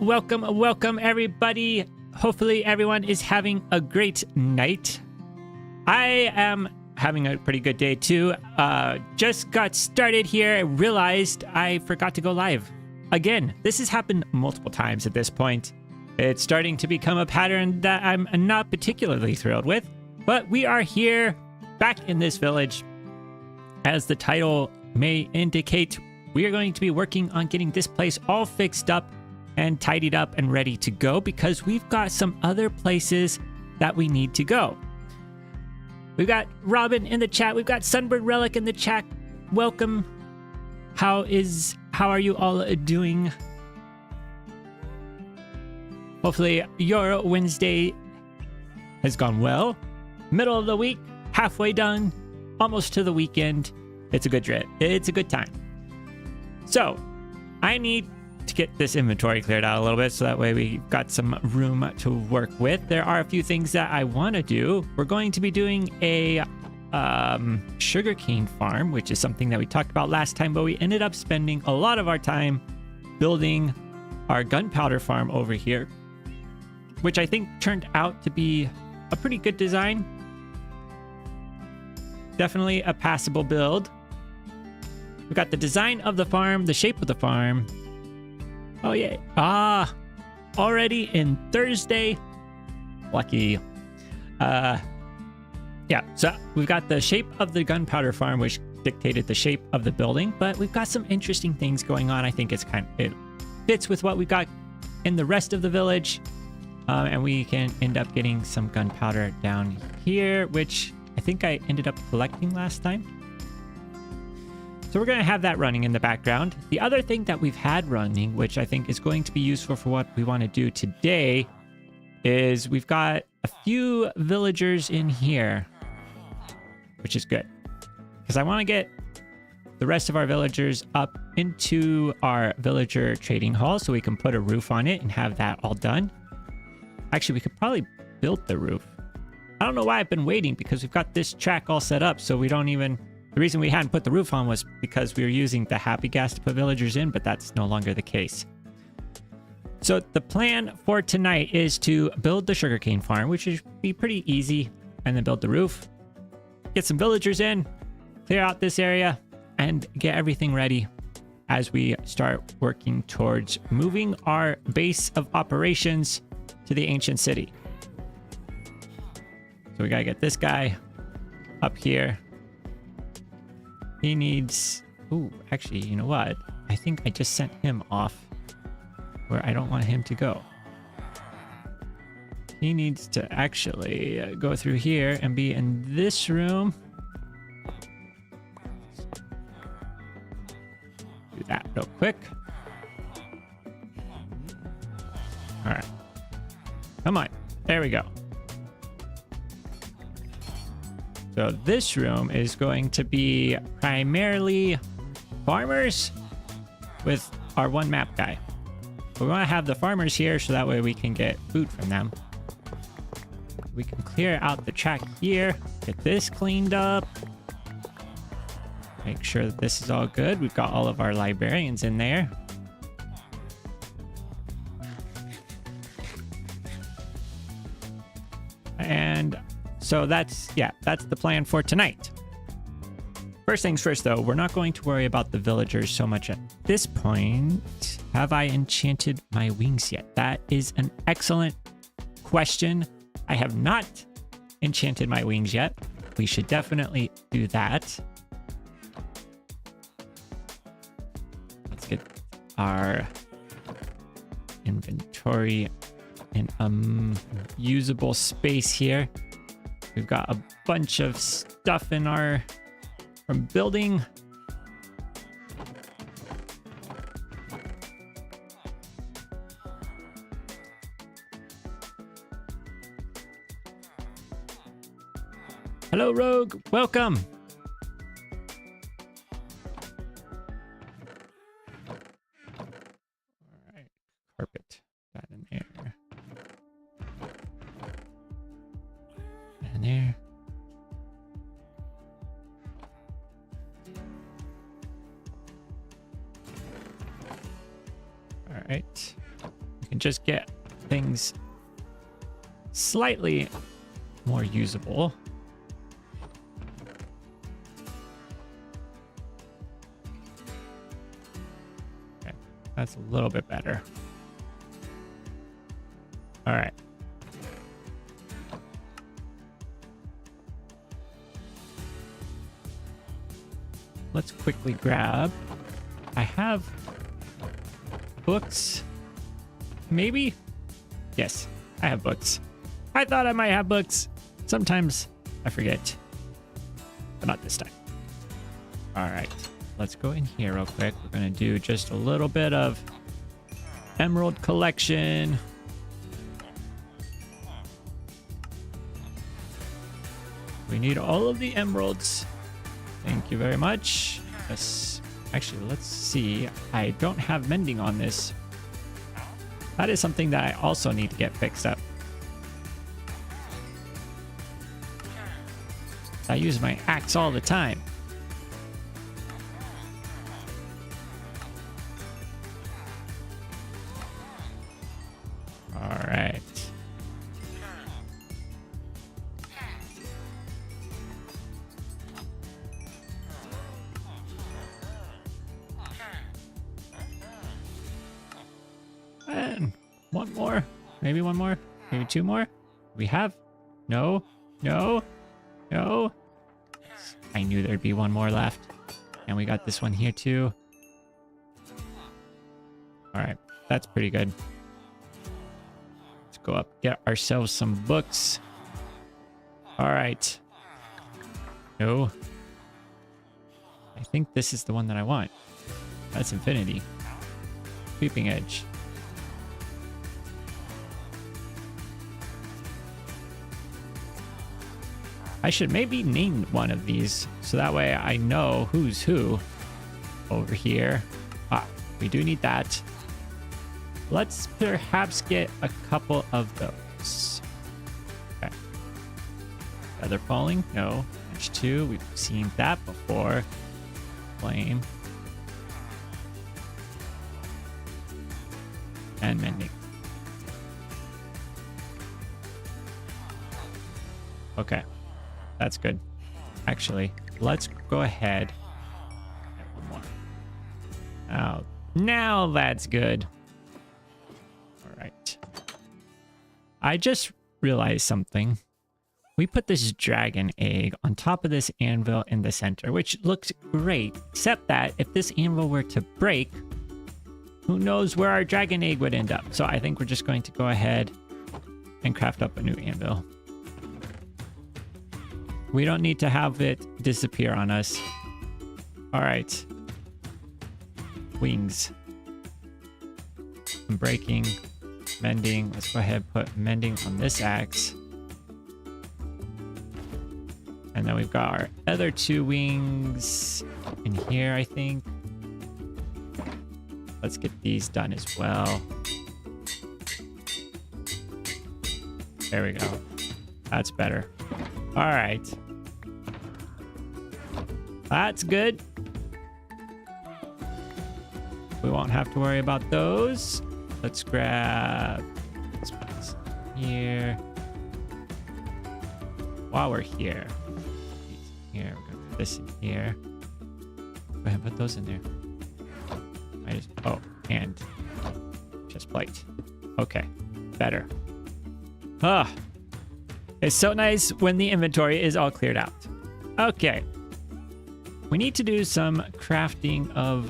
welcome everybody. Hopefully everyone is having a great night. I am having a pretty good day too. Just got started here. I realized I forgot to go live. Again, this has happened multiple times at this point. It's starting to become a pattern that I'm not particularly thrilled with, but we are here back in this village. As the title may indicate, we are going to be working on getting this place all fixed up and tidied up and ready to go because we've got some other places that we need to go. We've got Robin in the chat. We've got Sunbird Relic in the chat. Welcome. How are you all doing? Hopefully your Wednesday has gone well. Middle of the week, halfway done, almost to the weekend. It's a good trip. It's a good time. So I need to get this inventory cleared out a little bit so that way we've got some room to work with. There are a few things that I want to do. We're going to be doing a sugarcane farm, which is something that we talked about last time, but we ended up spending a lot of our time building our gunpowder farm over here, which I think turned out to be a pretty good design. Definitely a passable build. We got the design of the farm, the shape of the farm. Oh yeah. Already in Thursday. Lucky. Yeah, so we've got the shape of the gunpowder farm, which dictated the shape of the building, but we've got some interesting things going on. I think it fits with what we've got in the rest of the village. And we can end up getting some gunpowder down here, which I think I ended up collecting last time. So we're going to have that running in the background. The other thing that we've had running, which I think is going to be useful for what we want to do today, is we've got a few villagers in here, which is good. Because I want to get the rest of our villagers up into our villager trading hall so we can put a roof on it and have that all done. Actually, we could probably build the roof. I don't know why I've been waiting because we've got this track all set up so we don't even... The reason we hadn't put the roof on was because we were using the happy gas to put villagers in, but that's no longer the case. So the plan for tonight is to build the sugarcane farm, which should be pretty easy, and then build the roof, get some villagers in, clear out this area, and get everything ready as we start working towards moving our base of operations to the ancient city. So we gotta get this guy up here. He needs... Ooh, actually, you know what? I think I just sent him off where I don't want him to go. He needs to actually go through here and be in this room. Do that real quick. All right. Come on. There we go. So this room is going to be primarily farmers with our one map guy. We want to have the farmers here so that way we can get food from them. We can clear out the track here, get this cleaned up. Make sure that this is all good. We've got all of our librarians in there. And so that's the plan for tonight. First things first, though, we're not going to worry about the villagers so much at this point. Have I enchanted my wings yet? That is an excellent question. I have not enchanted my wings yet. We should definitely do that. Let's get our inventory in usable space here. We've got a bunch of stuff in our from building. Hello, Rogue. Welcome. All right, carpet. That in there. And there. just get things slightly more usable. Okay, that's a little bit better. All right. Let's quickly grab. I have books. Maybe? Yes, I have books. I thought I might have books. Sometimes I forget, but not this time. All right, let's go in here real quick. We're gonna do just a little bit of emerald collection. We need all of the emeralds. Thank you very much. Yes. Actually, let's see. I don't have mending on this. That is something that I also need to get fixed up. I use my axe all the time. All right. And one more, maybe one more, maybe two more. We have no. I knew there'd be one more left. And we got this one here too. All right, that's pretty good. Let's go up, get ourselves some books. All right. No. I think this is the one that I want. That's infinity. Creeping edge. I should maybe name one of these so that way I know who's who over here. Ah, we do need that. Let's perhaps get a couple of those. Okay. Feather falling? No. Edge 2. We've seen that before. Flame. And mending. Okay. That's good. Actually, let's go ahead. One more. Now that's good. All right. I just realized something. We put this dragon egg on top of this anvil in the center, which looks great, except that if this anvil were to break, who knows where our dragon egg would end up. So I think we're just going to go ahead and craft up a new anvil. We don't need to have it disappear on us. All right. Wings. Breaking. Mending. Let's go ahead and put mending on this axe. And then we've got our other two wings in here, I think. Let's get these done as well. There we go. That's better. All right. That's good. We won't have to worry about those. Let's grab this here. While we're here. Here, we're gonna put this in here. Go ahead and put those in there. And chest plate. Okay, better. It's so nice when the inventory is all cleared out. Okay. We need to do some crafting of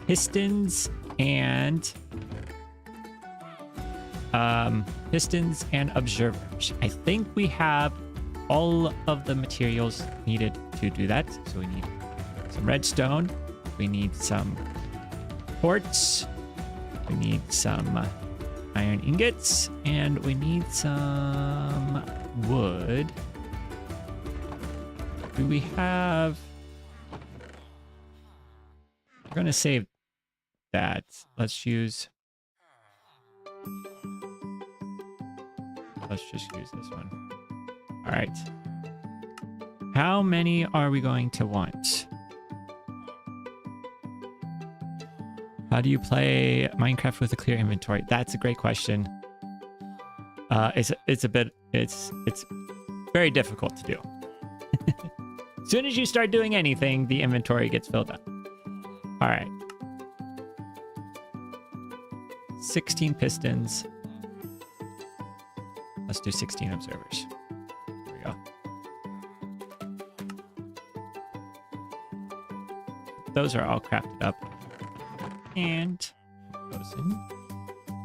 pistons and observers. I think we have all of the materials needed to do that. So we need some redstone. We need some quartz. We need some iron ingots, and we need some wood. Do we have... We're gonna save that. Let's just use this one. All right. How many are we going to want? How do you play Minecraft with a clear inventory? That's a great question. It's very difficult to do. As soon as you start doing anything, the inventory gets filled up. All right. 16 pistons. Let's do 16 observers. There we go. Those are all crafted up. And those in. All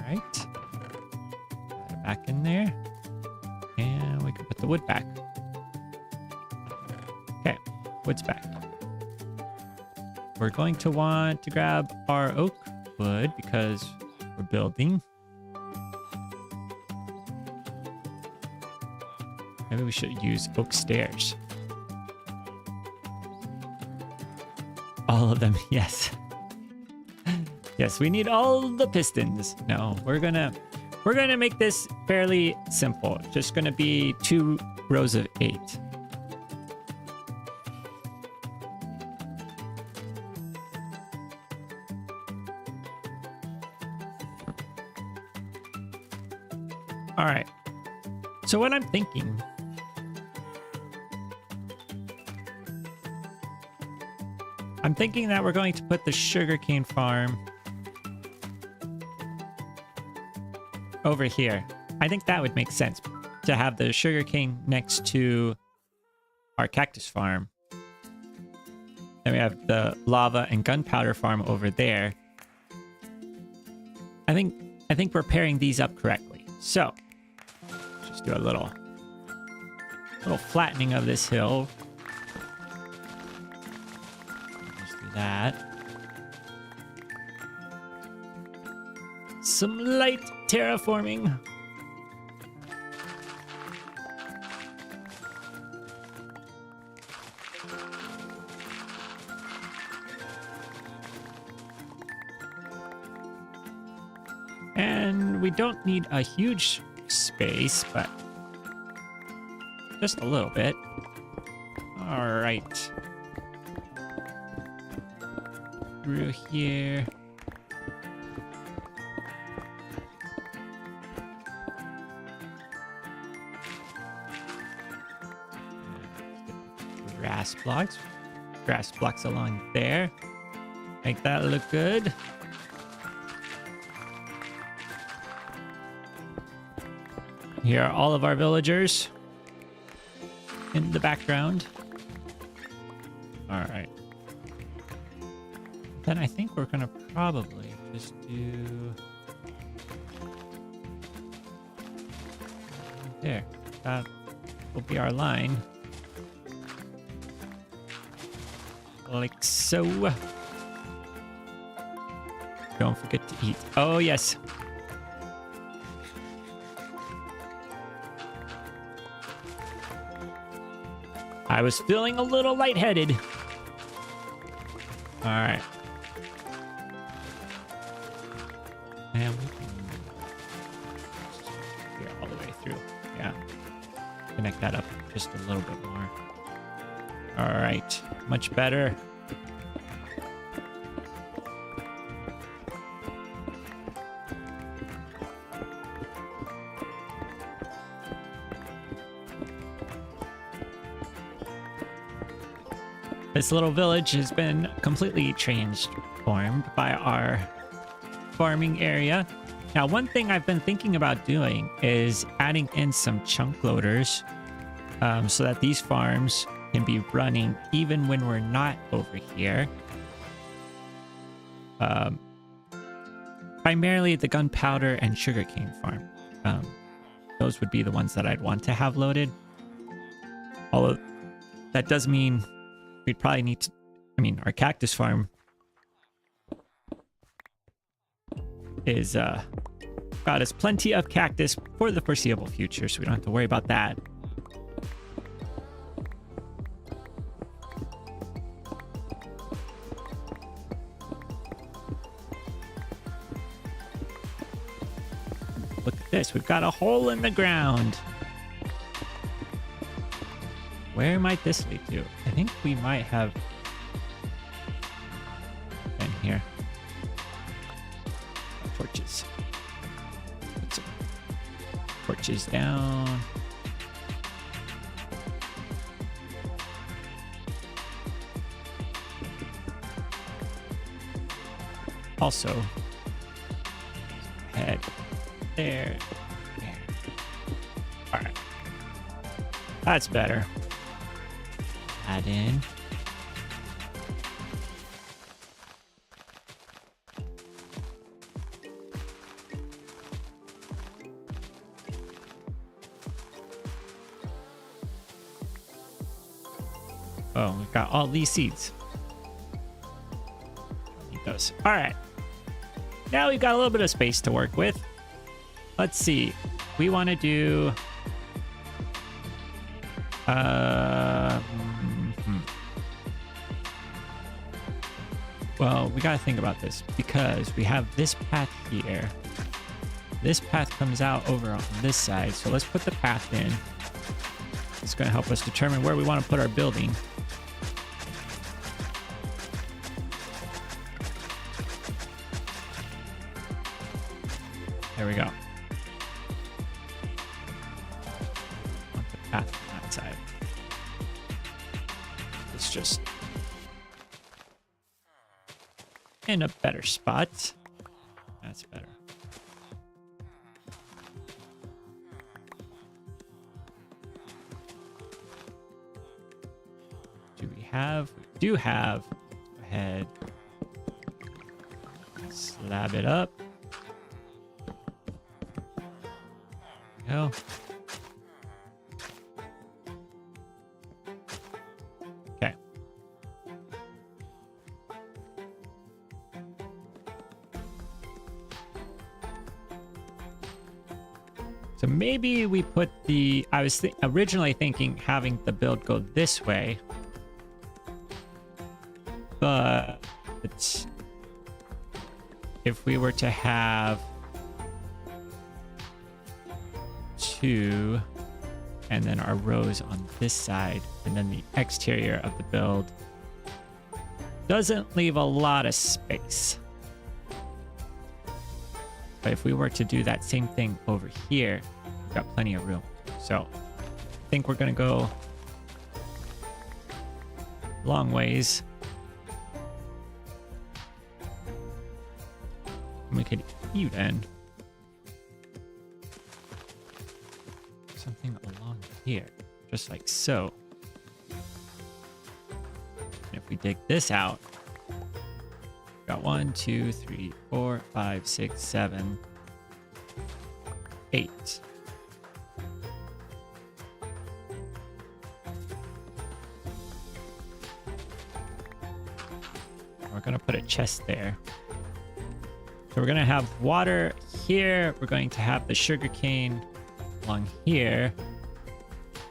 right. Put it back in there. And we can put the wood back. Okay, wood's back. We're going to want to grab our oak wood because we're building. Maybe we should use oak stairs. All of them, yes. Yes, we need all the pistons. No, we're gonna make this fairly simple. It's just gonna be 2 rows of 8. All right. So what I'm thinking, that we're going to put the sugarcane farm over here. I think that would make sense to have the sugarcane next to our cactus farm. Then we have the lava and gunpowder farm over there. I think we're pairing these up correctly. So just do a little flattening of this hill. Just do that. Some light terraforming. And we don't need a huge space, but just a little bit. All right. Through here. Grass blocks along there. Make that look good. Here are all of our villagers in the background. All right. Then I think we're gonna probably just do there. That will be our line. Like so. Don't forget to eat. Oh, yes. I was feeling a little lightheaded. All right. And we can here all the way through. Yeah. Connect that up just a little bit more. All right. Much better. This little village has been completely transformed by our farming area. Now, one thing I've been thinking about doing is adding in some chunk loaders so that these farms can be running even when we're not over here. Primarily the gunpowder and sugarcane farm. Those would be the ones that I'd want to have loaded. Although that does mean we'd probably need to, our cactus farm is got us plenty of cactus for the foreseeable future, so we don't have to worry about that. Look at this, we've got a hole in the ground. Where might this lead to? I think we might have been here. torches. Put some torches down. Also, head there. All right, that's better. Add in. Oh, we've got all these seeds. Need those. All right. Now we've got a little bit of space to work with. Let's see. We want to do... Well, we got to think about this because we have this path here. This path comes out over on this side. So let's put the path in. It's going to help us determine where we want to put our building. There we go. On the path on that side. It's just in a better spot. That's better. Do we have? We do have. Go ahead. Slab it up. Go. Okay. So maybe we put the... I was originally thinking having the build go this way. But it's... if we were to have... 2 and then our rows on this side and then the exterior of the build doesn't leave a lot of space. But if we were to do that same thing over here, we've got plenty of room. So I think we're gonna go long ways. And we could even something along here, just like so. And if we dig this out, we've got 1, 2, 3, 4, 5, 6, 7, 8. We're gonna put a chest there. So we're gonna have water here. We're going to have the sugarcane along here,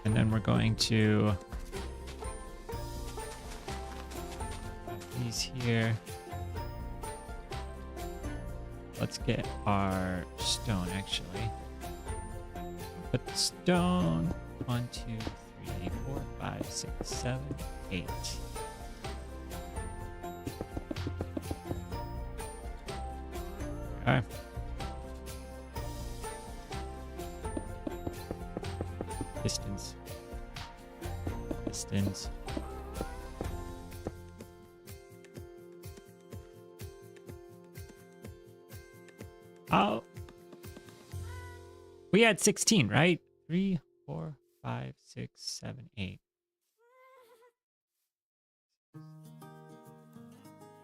and then we're going to have these here. Let's get our stone actually. Put the stone 1, 2, 3, 4, 5, 6, 7, 8. Okay. Distance. Oh. We had 16, right? 3, 4, 5, 6, 7, 8.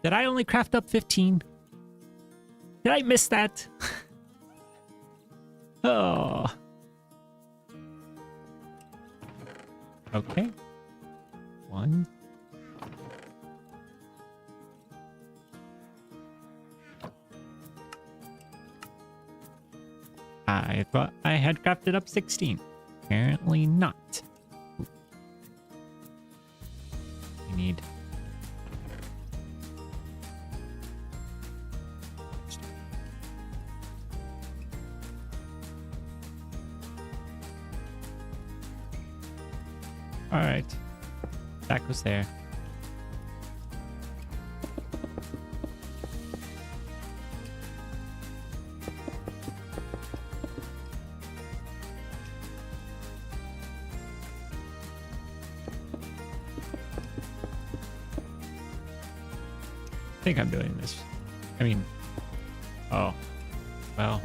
Did I only craft up 15? Did I miss that? Oh. Okay. 1. I thought I had crafted up 16. Apparently not. Ooh. We need... All right. That goes there. think I'm doing this. I mean, oh, well,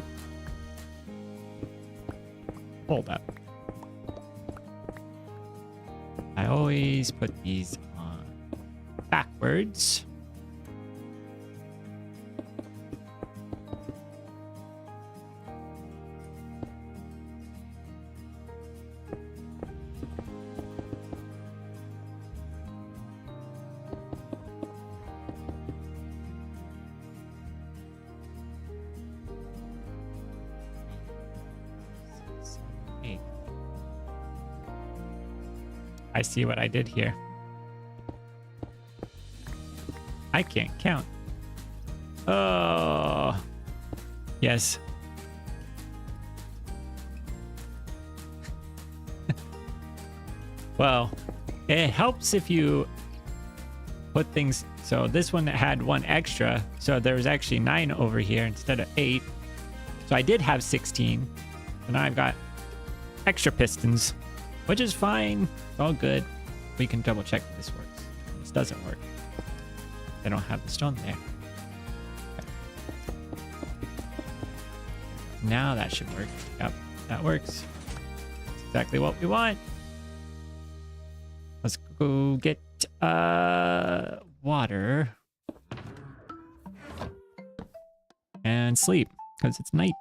hold up. I always put these on backwards. I see what I did here. I can't count. Oh, yes. Well, it helps if you put things. So this one had one extra. So there was actually 9 over here instead of 8. So I did have 16. And now I've got extra pistons, which is fine. It's all good. We can double check if this works. This doesn't work. They don't have the stone there. Okay. Now that should work. Yep, that works. That's exactly what we want. Let's go get water and sleep because it's night.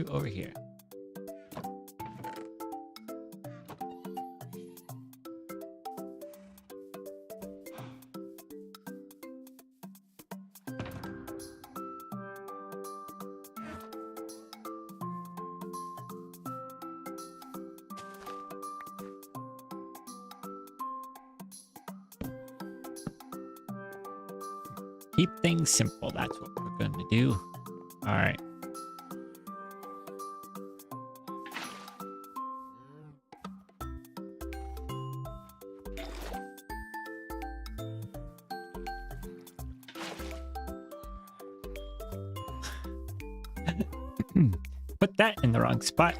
Over here. Keep things simple. That's what we're going to do. All right. Put that in the wrong spot.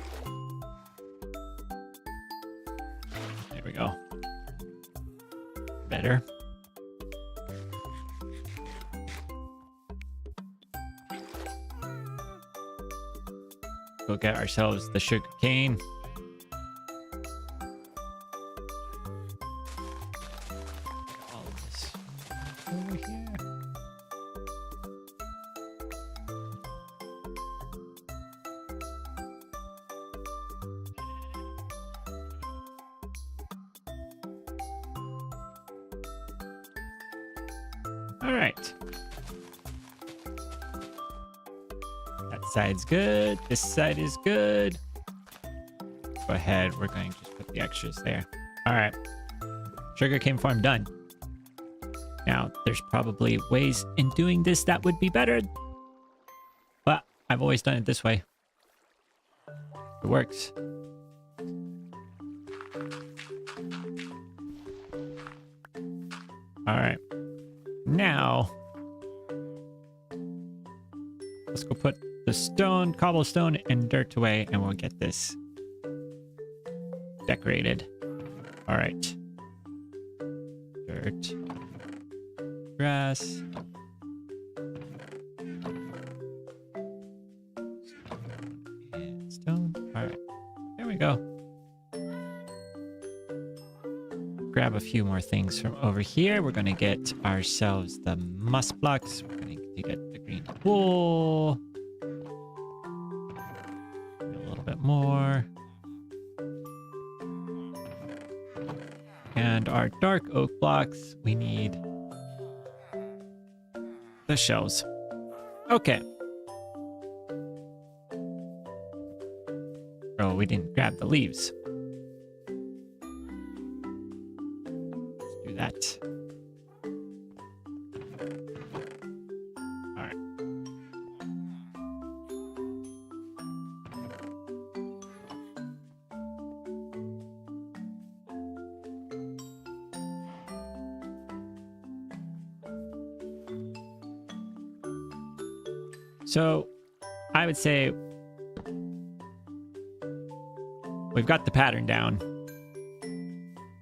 There we go. Better. Go get ourselves the sugar cane. All of this over here. All right. That side's good. This side is good. Go ahead. We're going to just put the extras there. All right. Sugarcane farm done. Now, there's probably ways in doing this that would be better. But I've always done it this way. It works. All right. Now, let's go put the stone, cobblestone, and dirt away, and we'll get this decorated. All right. Dirt. Grass. And stone. All right. There we go. Grab a few more things from over here. We're going to get ourselves the must blocks. We're going to get the green wool. A little bit more. And our dark oak blocks, we need the shells. Okay. Oh, we didn't grab the leaves. That. All right. So I would say we've got the pattern down.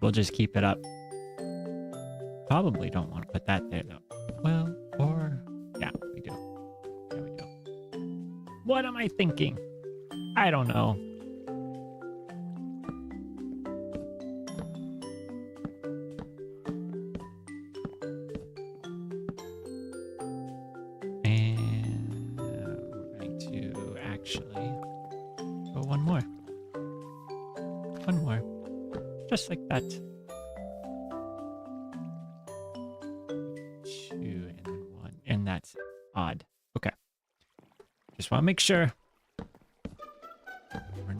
We'll just keep it up. Probably don't want to put that there though. Well, or yeah, we do. Yeah, we do. What am I thinking? I don't know. And we're going to actually go one more. One more. Just like that. Two and then one. And that's odd. Okay. Just want to make sure we're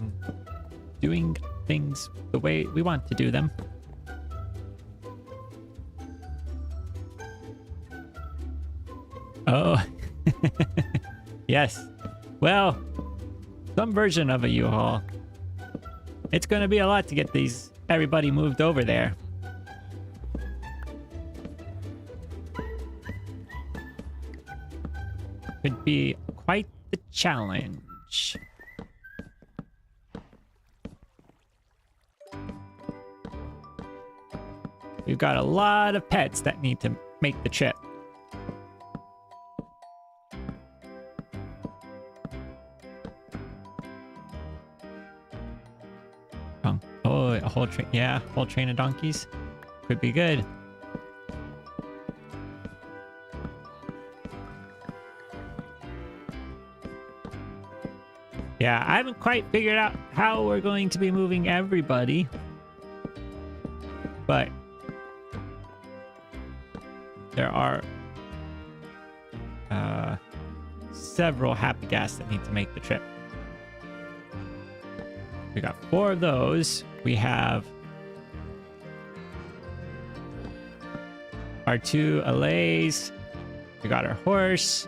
doing things the way we want to do them. Oh. Yes. Well, some version of a U-Haul. It's going to be a lot to get everybody moved over there. Could be quite the challenge. We've got a lot of pets that need to make the trip. Oh, a whole train. Yeah, whole train of donkeys. Could be good. Yeah, I haven't quite figured out how we're going to be moving everybody. But there are several happy gas that need to make the trip. We got 4 of those. We have our 2 allays. We got our horse.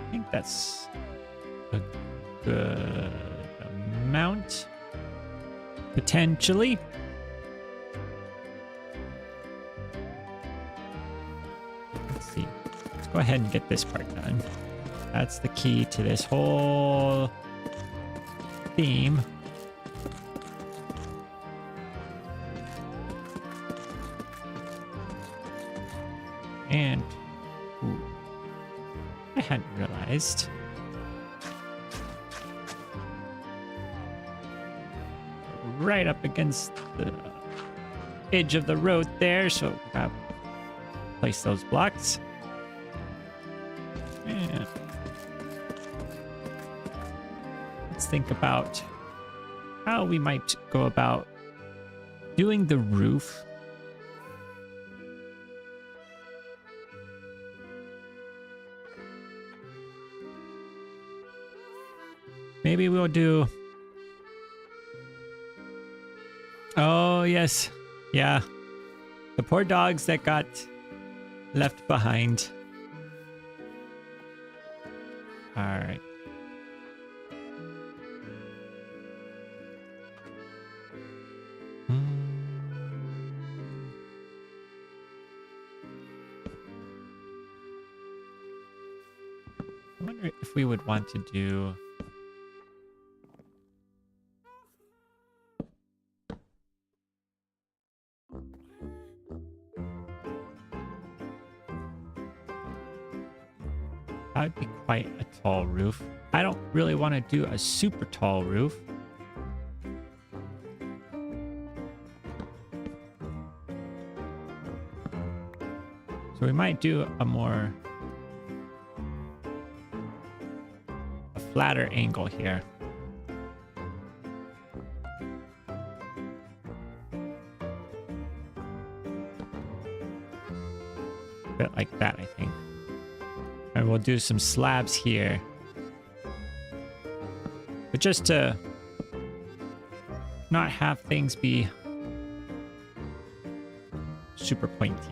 I think that's a good amount, potentially. Let's see. Let's go ahead and get this part done. That's the key to this whole theme. And ooh, I hadn't realized. Right up against the edge of the road there, so place those blocks. And let's think about how we might go about doing the roof. Maybe we'll do... Oh, yes. Yeah. The poor dogs that got left behind. All right. I wonder if we would want to do... That would be quite a tall roof. I don't really want to do a super tall roof. So we might do a flatter angle here. A bit like that, I think. And we'll do some slabs here but just to not have things be super pointy.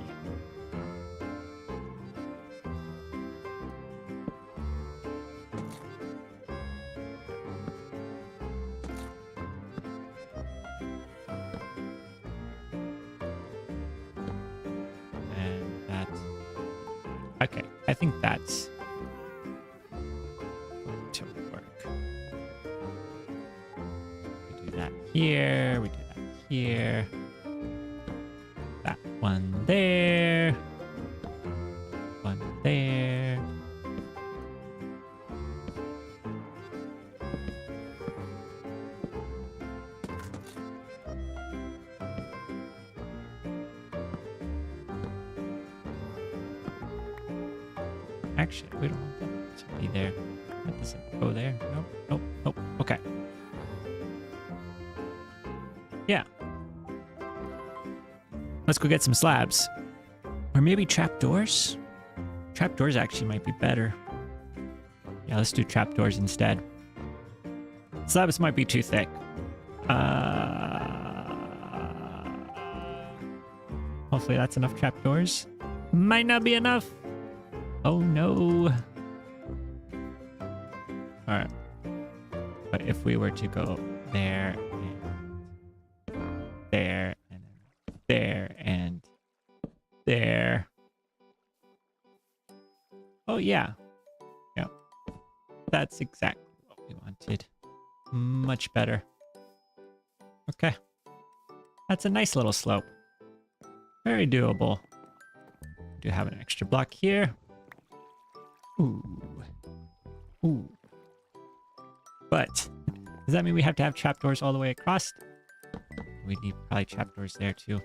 And that's okay. I think that's going to work. We do that here. We do that here. That one there. One there. Actually, we don't want that to be there. That doesn't go there. Nope, nope, nope. Okay. Yeah. Let's go get some slabs. Or maybe trapdoors? Trapdoors actually might be better. Yeah, let's do trapdoors instead. Slabs might be too thick. Hopefully that's enough trapdoors. Might not be enough. Oh no. Alright. But if we were to go there and there and there and there. Oh yeah. Yeah. That's exactly what we wanted. Much better. Okay. That's a nice little slope. Very doable. Do have an extra block here. Ooh. Ooh. But does that mean we have to have trapdoors all the way across? We need probably trapdoors there too.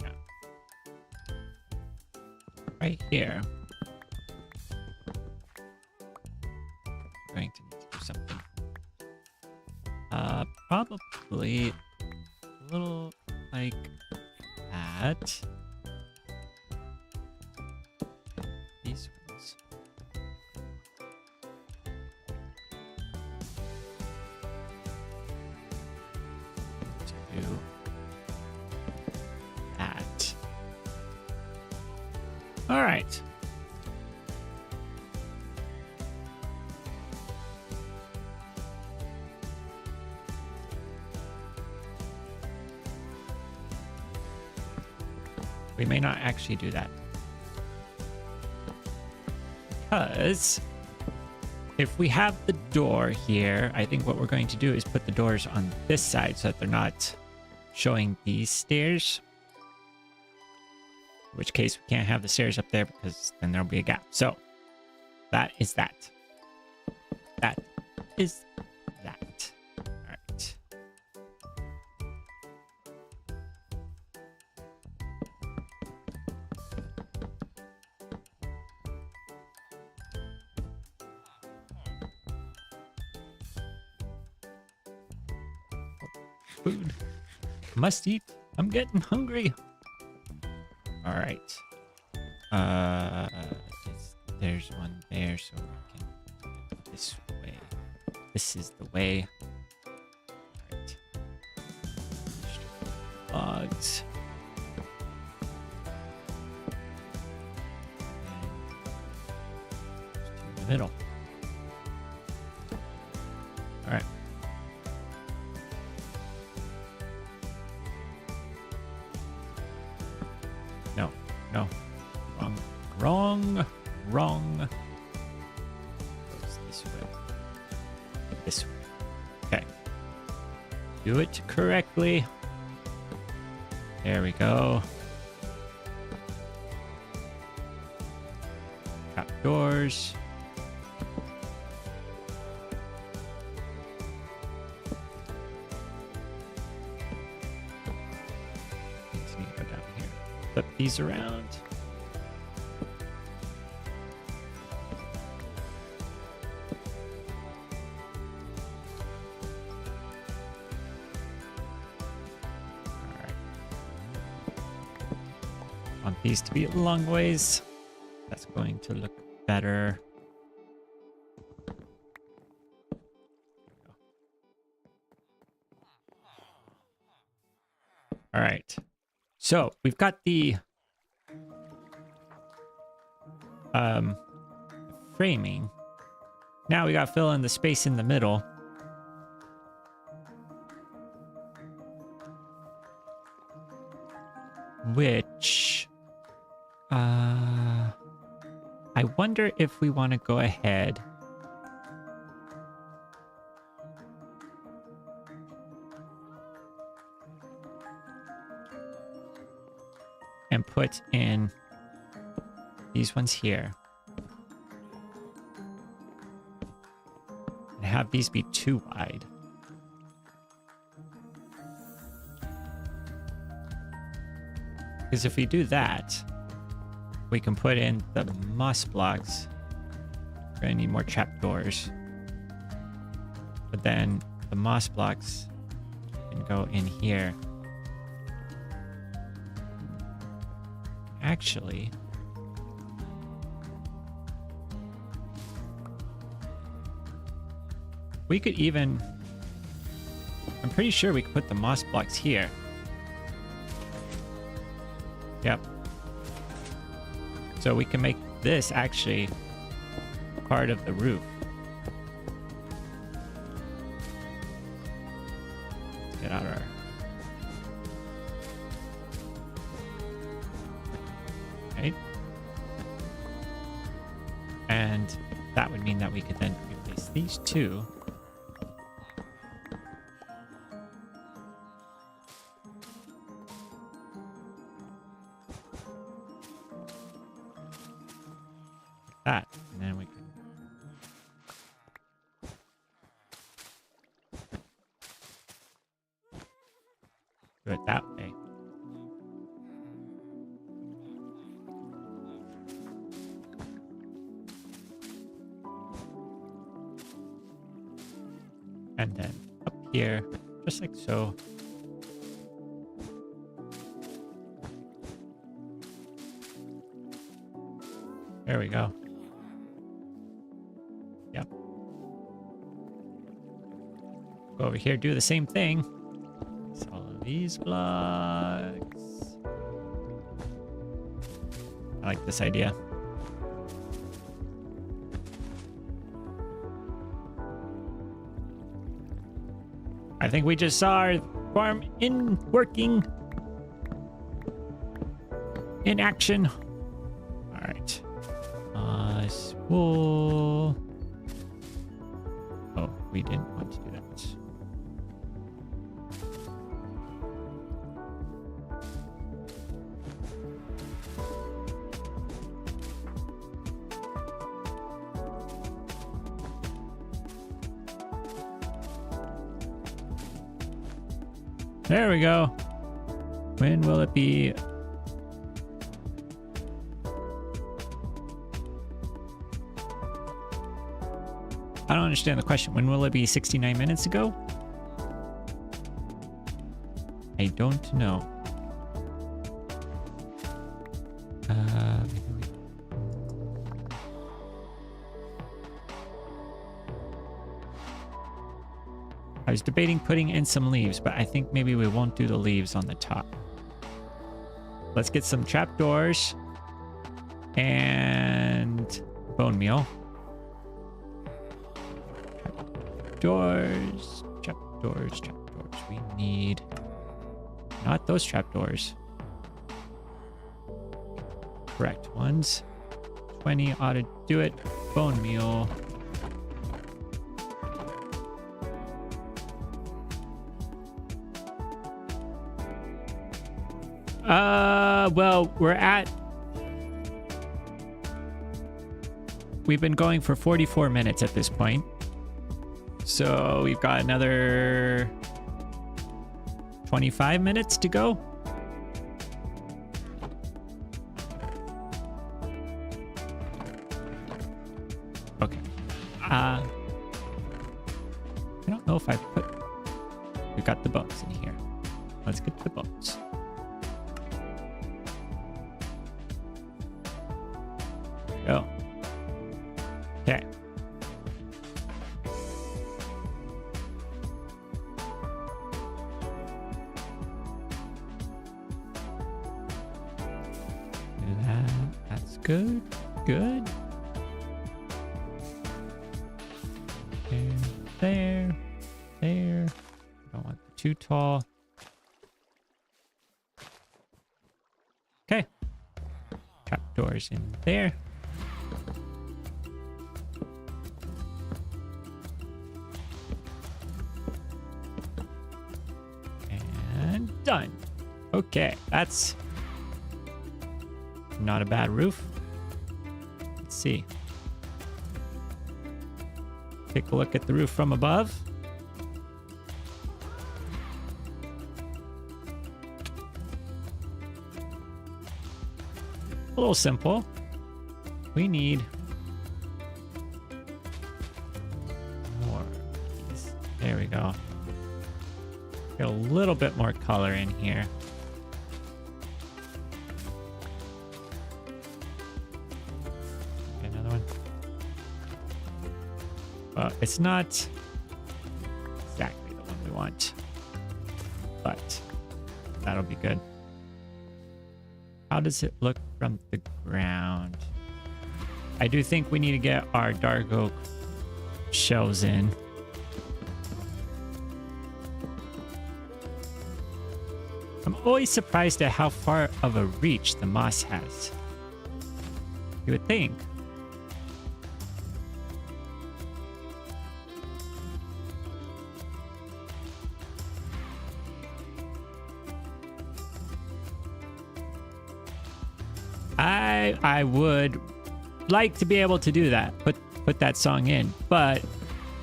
Yeah. Right here. Going to need to do something. Probably a little like that. These ones. To do that. All right. We may not actually do that. Because if we have the door here, I think what we're going to do is put the doors on this side so that they're not showing these stairs. In which case we can't have the stairs up there because then there'll be a gap. So that is that. That is that. All right. Food. Must eat. I'm getting hungry. All right. There's one there, so we can do it this way. This is the way. All right. Logs. And to the middle. All right. No, no. Wrong. Goes this way. This way. Okay. Do it correctly. There we go. Trap doors. Continue to go down here. Flip these around. these to be long ways. That's going to look better. All right. So we've got the framing. Now we got to fill in the space in the middle. Which, I wonder if we want to go ahead and put in these ones here. And have these be too wide. Because if we do that, we can put in the moss blocks. We're gonna need more trapdoors. But then the moss blocks can go in here. Actually, we could even, I'm pretty sure we could put the moss blocks here. Yep. So we can make this actually part of the roof. Let's get out our... Right? And that would mean that we could then replace these two. That, and then we can do it that way. And then up here, just like so. There we go. Yep. Go over here, do the same thing. So all of these blocks. I like this idea. I think we just saw our farm working in action. All right. Spool. Oh, we didn't want to do that. There we go. When will it be? I don't understand the question. When will it be 69 minutes ago? I don't know. I was debating putting in some leaves, but I think maybe we won't do the leaves on the top. Let's get some trapdoors and bone meal. Trapdoors, trapdoors, trapdoors. We need not those trapdoors. Correct ones. 20 ought to do it. Bone meal. Well, we've been going for 44 minutes at this point. So we've got another 25 minutes to go. Okay. I don't know if we've got the bones in here. Let's get the bones. go. Okay. Do that. That's good. Good. And there. There. Don't want it too tall. Okay. Trapdoors in there. And done. Okay, that's not a bad roof. Let's see. Take a look at the roof from above. A little simple. We need more of these. There we go. Get a little bit more color in here. Okay, another one. It's not exactly the one we want, but that'll be good. How does it look from the ground? I do think we need to get our dark oak shelves in. I'm always surprised at how far of a reach the moss has. You would think. I would like to be able to do that, put that song in, but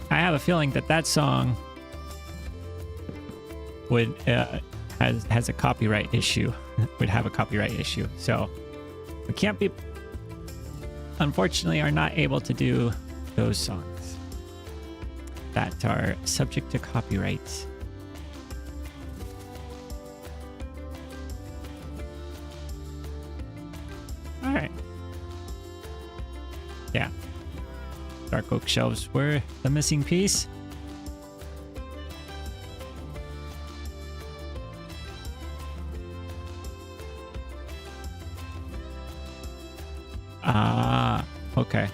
I have a feeling that that song would has a copyright issue, would have a copyright issue. So we can't be, unfortunately, are not able to do those songs that are subject to copyright. All right. Yeah. Dark oak shelves were the missing piece. Ah, okay.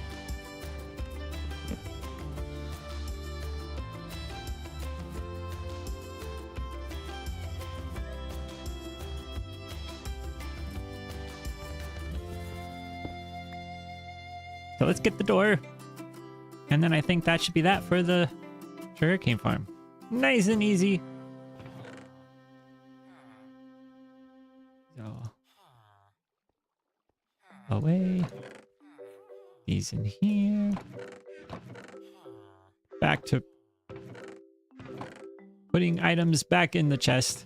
So let's get the door. And then I think that should be that for the sugarcane farm. Nice and easy. So away. These in here. Back to putting items back in the chest.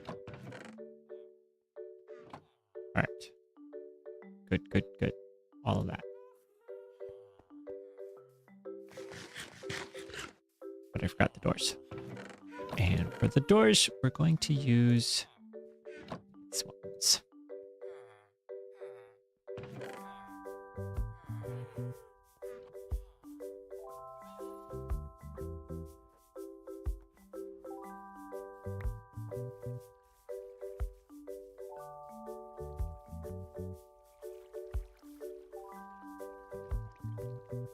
All right. Good, good, good. All of that. But I forgot the doors. And for the doors, we're going to use these ones.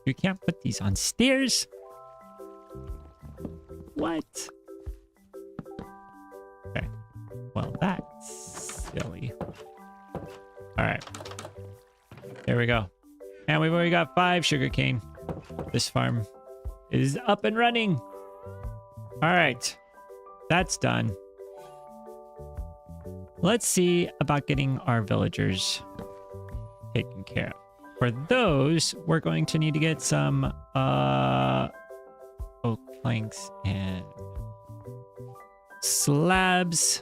You can't put these on stairs. What? Okay. Well, that's silly. All right. There we go. And we've already got 5 sugarcane. This farm is up and running. All right. That's done. Let's see about getting our villagers taken care of. For those, we're going to need to get some oak planks and slabs.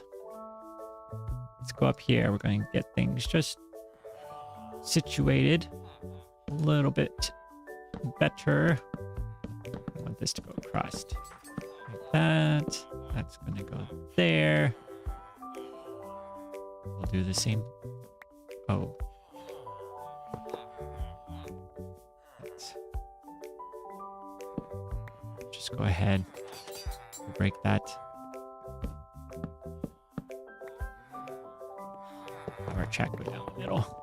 Let's go up here. We're going to get things just situated a little bit better. I want this to go across like that. That's going to go there. We'll do the same. Oh. Just go ahead. Break that. Have our track go down the middle.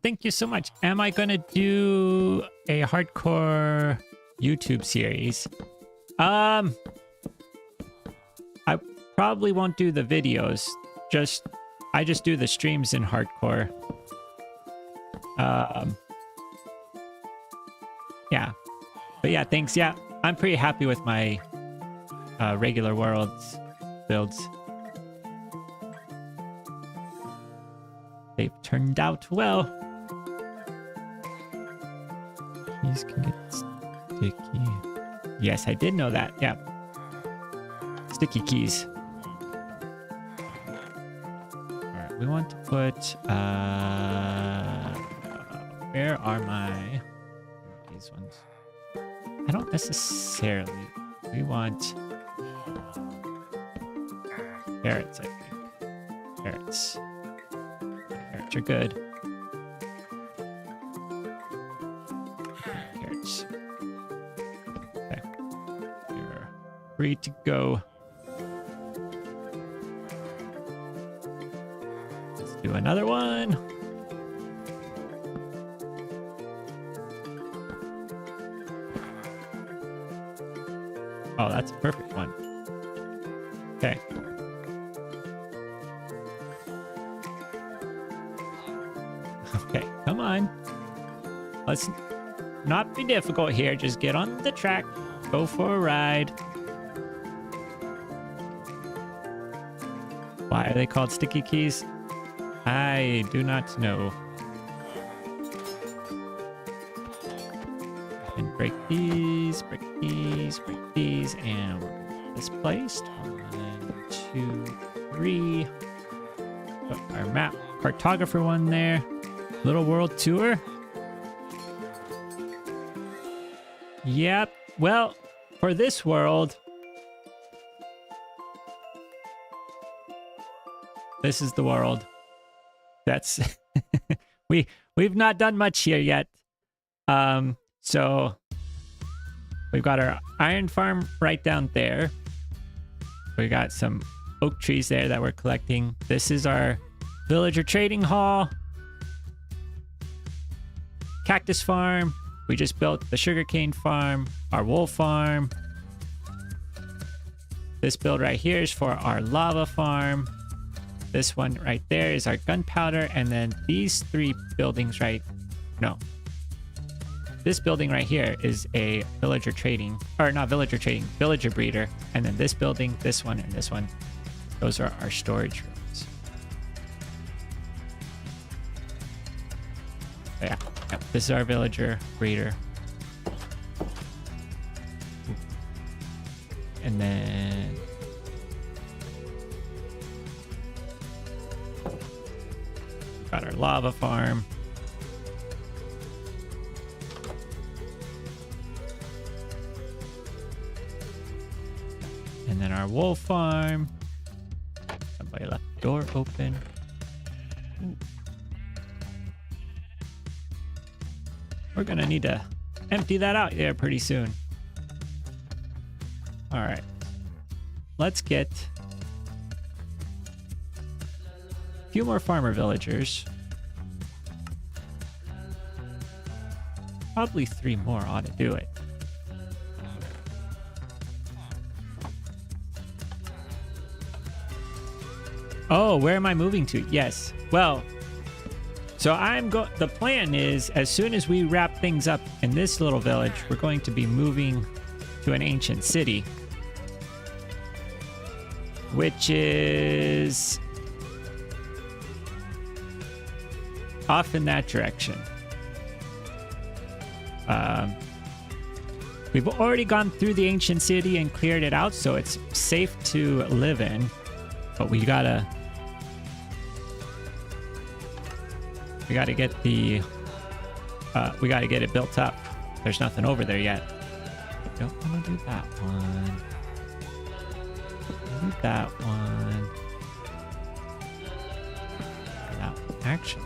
Thank you so much. Am I going to do a hardcore YouTube series? I probably won't do the videos. I just do the streams in hardcore. Yeah. But yeah, thanks. Yeah, I'm pretty happy with my regular worlds builds. They've turned out well. Keys can get sticky. Yes, I did know that. Yeah. Sticky keys. Alright, we want to put where are my these ones? I don't necessarily. We want carrots, I think. Carrots. Carrots are good. Carrots. Okay. You're free to go. Let's do another one. Oh, that's a perfect one. Okay. Okay, come on. Let's not be difficult here. Just get on the track. Go for a ride. Why are they called sticky keys? I do not know. And break these, break these, break these, and we're gonna get this placed. 1, 2, 3. Put our map cartographer one there. Little world tour. Yep. Well, for this world, this is the world. That's we've not done much here yet. So we've got our iron farm right down there. We got some oak trees there that we're collecting. This is our villager trading hall. Cactus farm. We just built the sugarcane farm, our wool farm. This build right here is for our lava farm. This one right there is our gunpowder. And then these 3 buildings this building right here is a villager trading, or not villager trading, villager breeder. And then this building, this one, and this one, those are our storage rooms. So yeah. Yep, this is our villager breeder. And then got our lava farm. And then our wool farm. Somebody left the door open. Ooh. We're gonna need to empty that out there pretty soon. All right, let's get a few more farmer villagers. Probably 3 more ought to do it. Oh, where am I moving to? Yes. Well, so the plan is as soon as we wrap things up in this little village, we're going to be moving to an ancient city, which is off in that direction. We've already gone through the ancient city and cleared it out, so it's safe to live in, but we gotta We got to get the... we got to get it built up. There's nothing over there yet. Don't want to do that one. Do that one. That one, actually.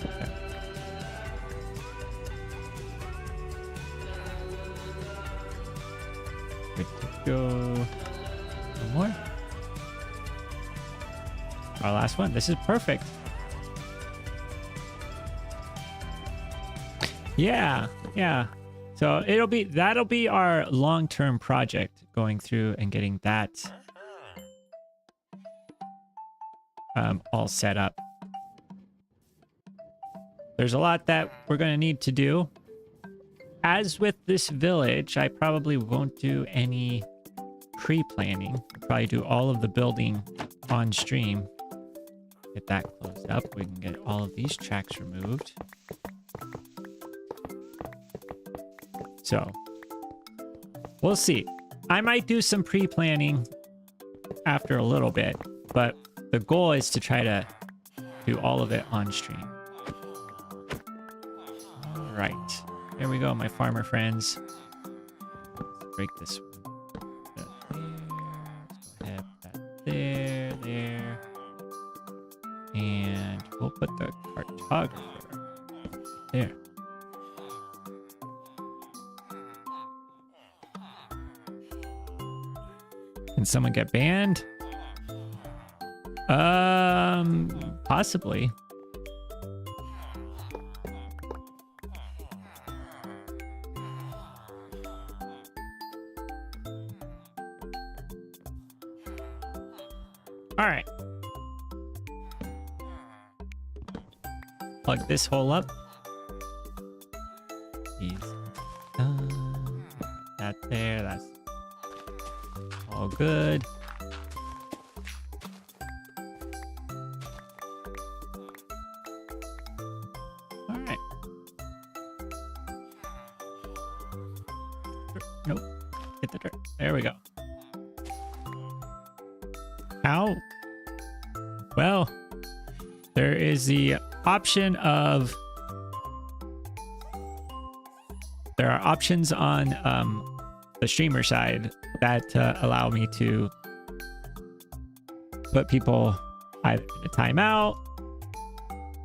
Okay. Good to go. One more. Our last one. This is perfect. Yeah, yeah. So that'll be our long-term project, going through and getting that all set up. There's a lot that we're going to need to do. As with this village, I probably won't do any pre-planning. I'll probably do all of the building on stream. Get that closed up. We can get all of these tracks removed. So, we'll see. I might do some pre-planning after a little bit, but the goal is to try to do all of it on stream. All right. There we go, my farmer friends. Let's break this one. There. There. And we'll put the cartographer there. Can someone get banned? Possibly. All right. Plug this hole up. Easy. That there, that's all good. All right. Nope. Hit the dirt. There we go. How? Well, there is the option of... There are options on the streamer side that allow me to put people either in a timeout,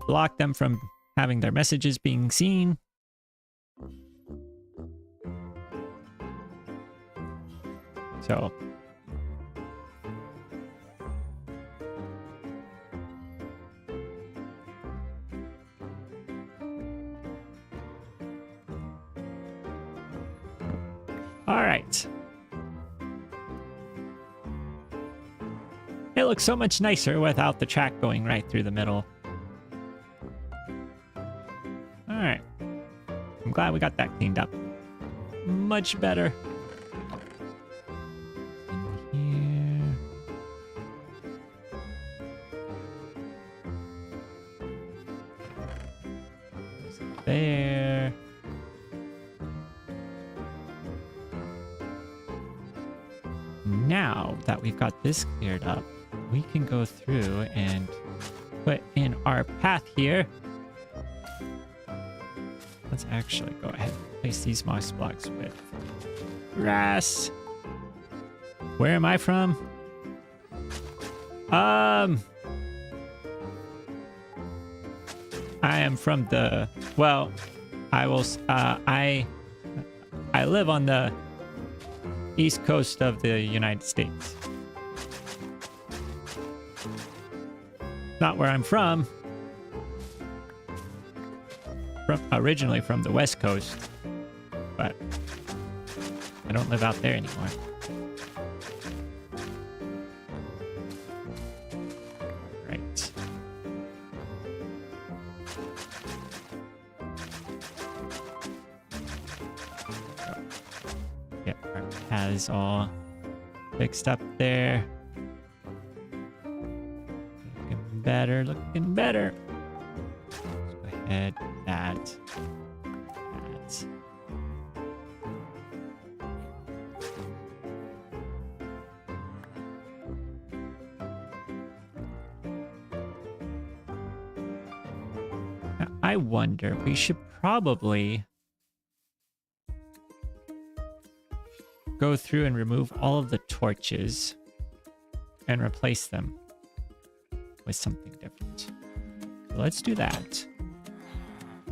block them from having their messages being seen. So... All right. It looks so much nicer without the track going right through the middle. All right. I'm glad we got that cleaned up. Much better. In here. There. Now that we've got this cleared up, we can go through and put in our path here. Let's actually go ahead and place these moss blocks with grass. Where am I from? I am from the, well, I live on the east coast of the United States. Not where I'm from. Originally from the west coast, but I don't live out there anymore. Right. Get our paths all fixed up there. Looking better, looking better. Let's go ahead, that. I wonder, we should probably go through and remove all of the torches and replace them with something different. So let's do that.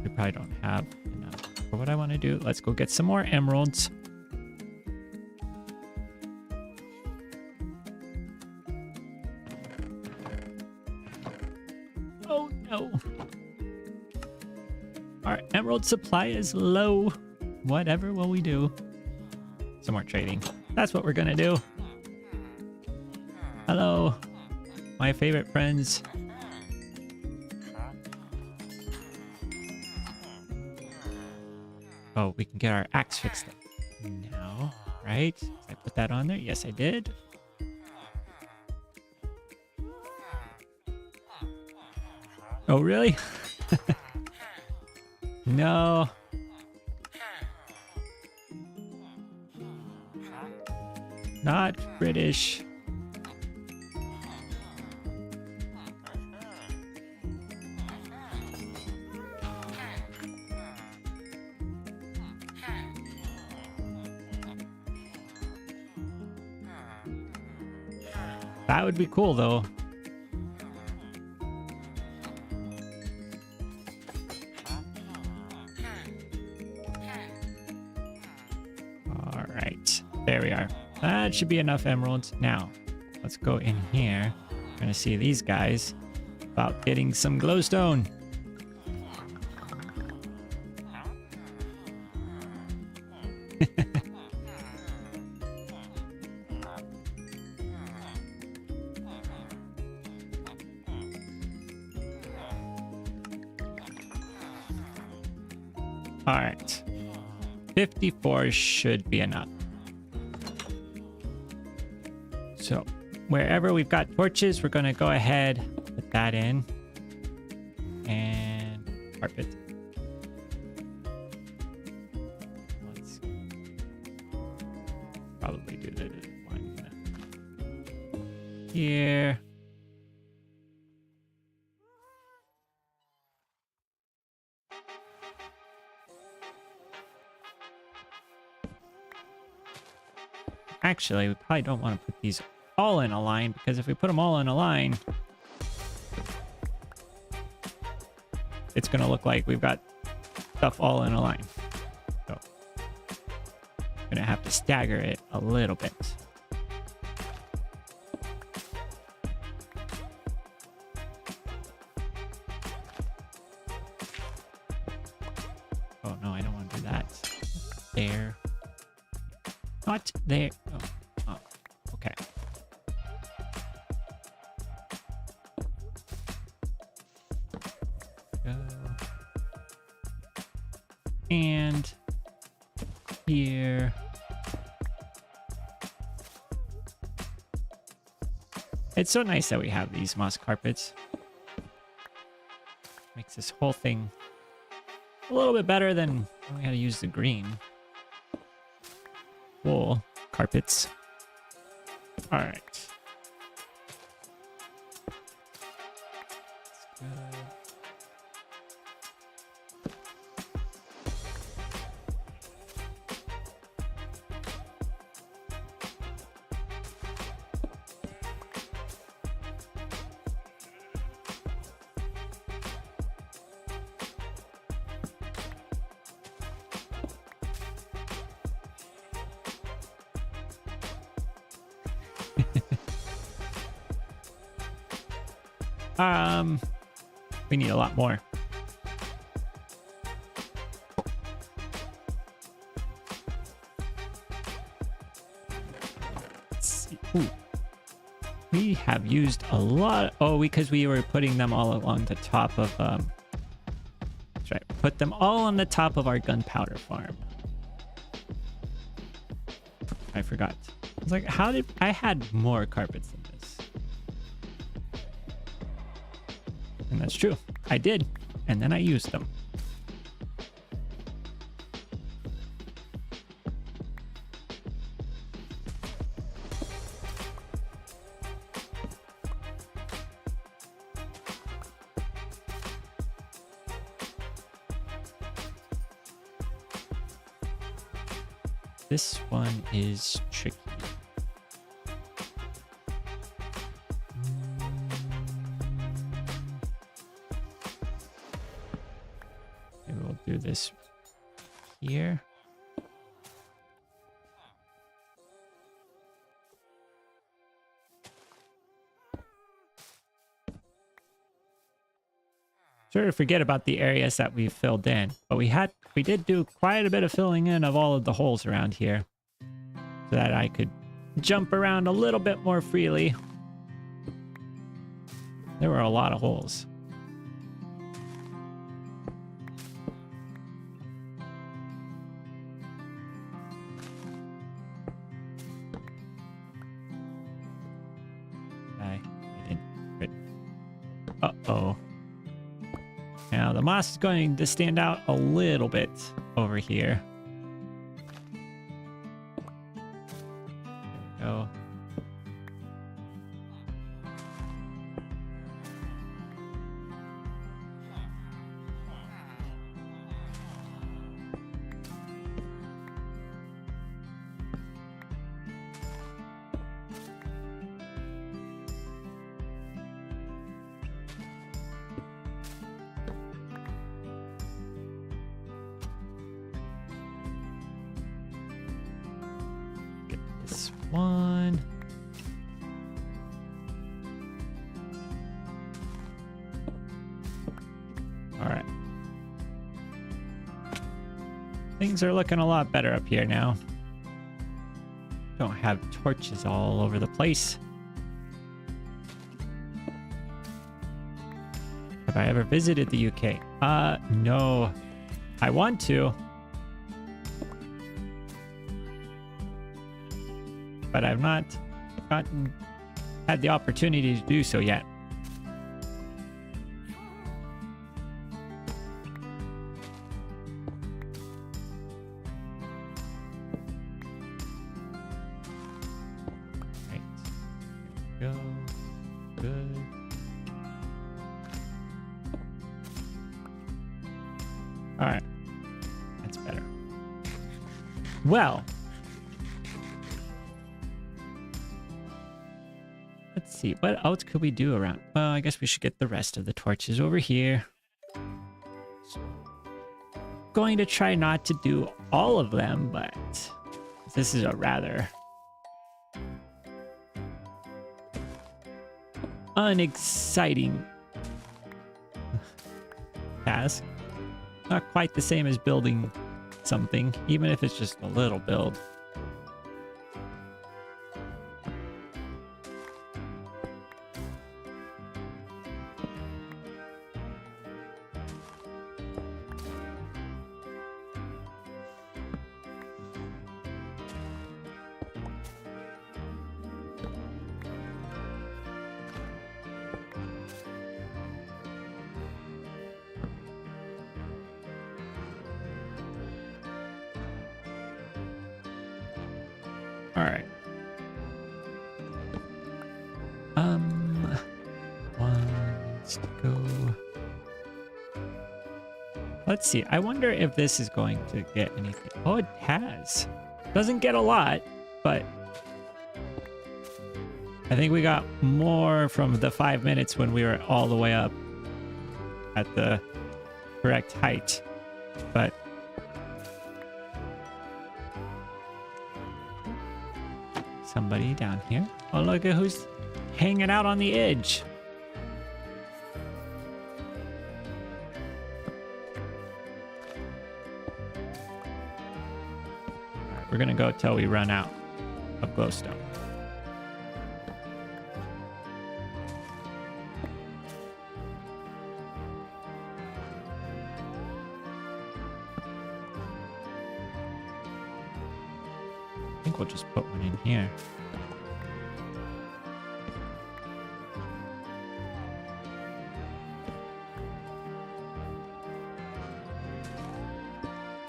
We probably don't have enough for what I want to do. Let's go get some more emeralds. Oh no. Our emerald supply is low. Whatever will we do? Some more trading. That's what we're gonna do. Hello, my favorite friends. Oh, we can get our axe fixed now, right? Did I put that on there? Yes, I did. Oh, really? No. Not British. That would be cool, though. All right, there we are. That should be enough emeralds. Now, let's go in here. We're gonna see these guys about getting some glowstone. All right, 54 should be enough. So wherever we've got torches, we're going to go ahead, put that in, and carpet. Let's probably do the one here. Actually, we probably don't want to put these all in a line, because if we put them all in a line, it's going to look like we've got stuff all in a line. So I'm going to have to stagger it a little bit. Oh no, I don't want to do that. There. Not there. Oh, okay. Go. And here. It's so nice that we have these moss carpets. Makes this whole thing a little bit better than when we had to use the green wool carpets. All right. We need a lot more. Let's see. Ooh. We have used a lot. Oh, because we were putting them all along the top of that's right. Put them all on the top of our gunpowder farm. I forgot. I was like, how did I had more carpets than this? And that's true. I did. And then I used them. This one is tricky. Maybe we'll do this here. Sort of forget about the areas that we filled in, but we did do quite a bit of filling in of all of the holes around here so that I could jump around a little bit more freely. There were a lot of holes. I didn't. Uh-oh. Now the moss is going to stand out a little bit over here. There we go. This one. All right. Things are looking a lot better up here now. Don't have torches all over the place. Have I ever visited the UK? No. I want to. But I've not had the opportunity to do so yet. Right. There we go. Good. All right. That's better. Well. Let's see, what else could we do around? Well, I guess we should get the rest of the torches over here. Going to try not to do all of them, but this is a rather unexciting task. Not quite the same as building something, even if it's just a little build. All right. Let's go. Let's see. I wonder if this is going to get anything. Oh, it has. Doesn't get a lot, but I think we got more from the 5 minutes when we were all the way up at the correct height. But somebody down here. Oh, look at who's hanging out on the edge. All right, we're gonna go till we run out of glowstone. I think we'll just put one in here.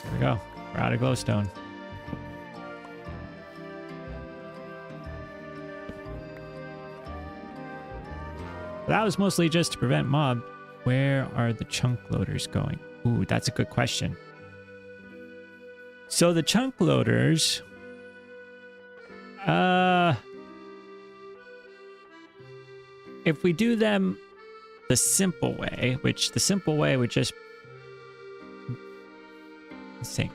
There we go. We're out of glowstone. That was mostly just to prevent mob. Where are the chunk loaders going? Ooh, that's a good question. So the chunk loaders, if we do them the simple way, which the simple way would just sink.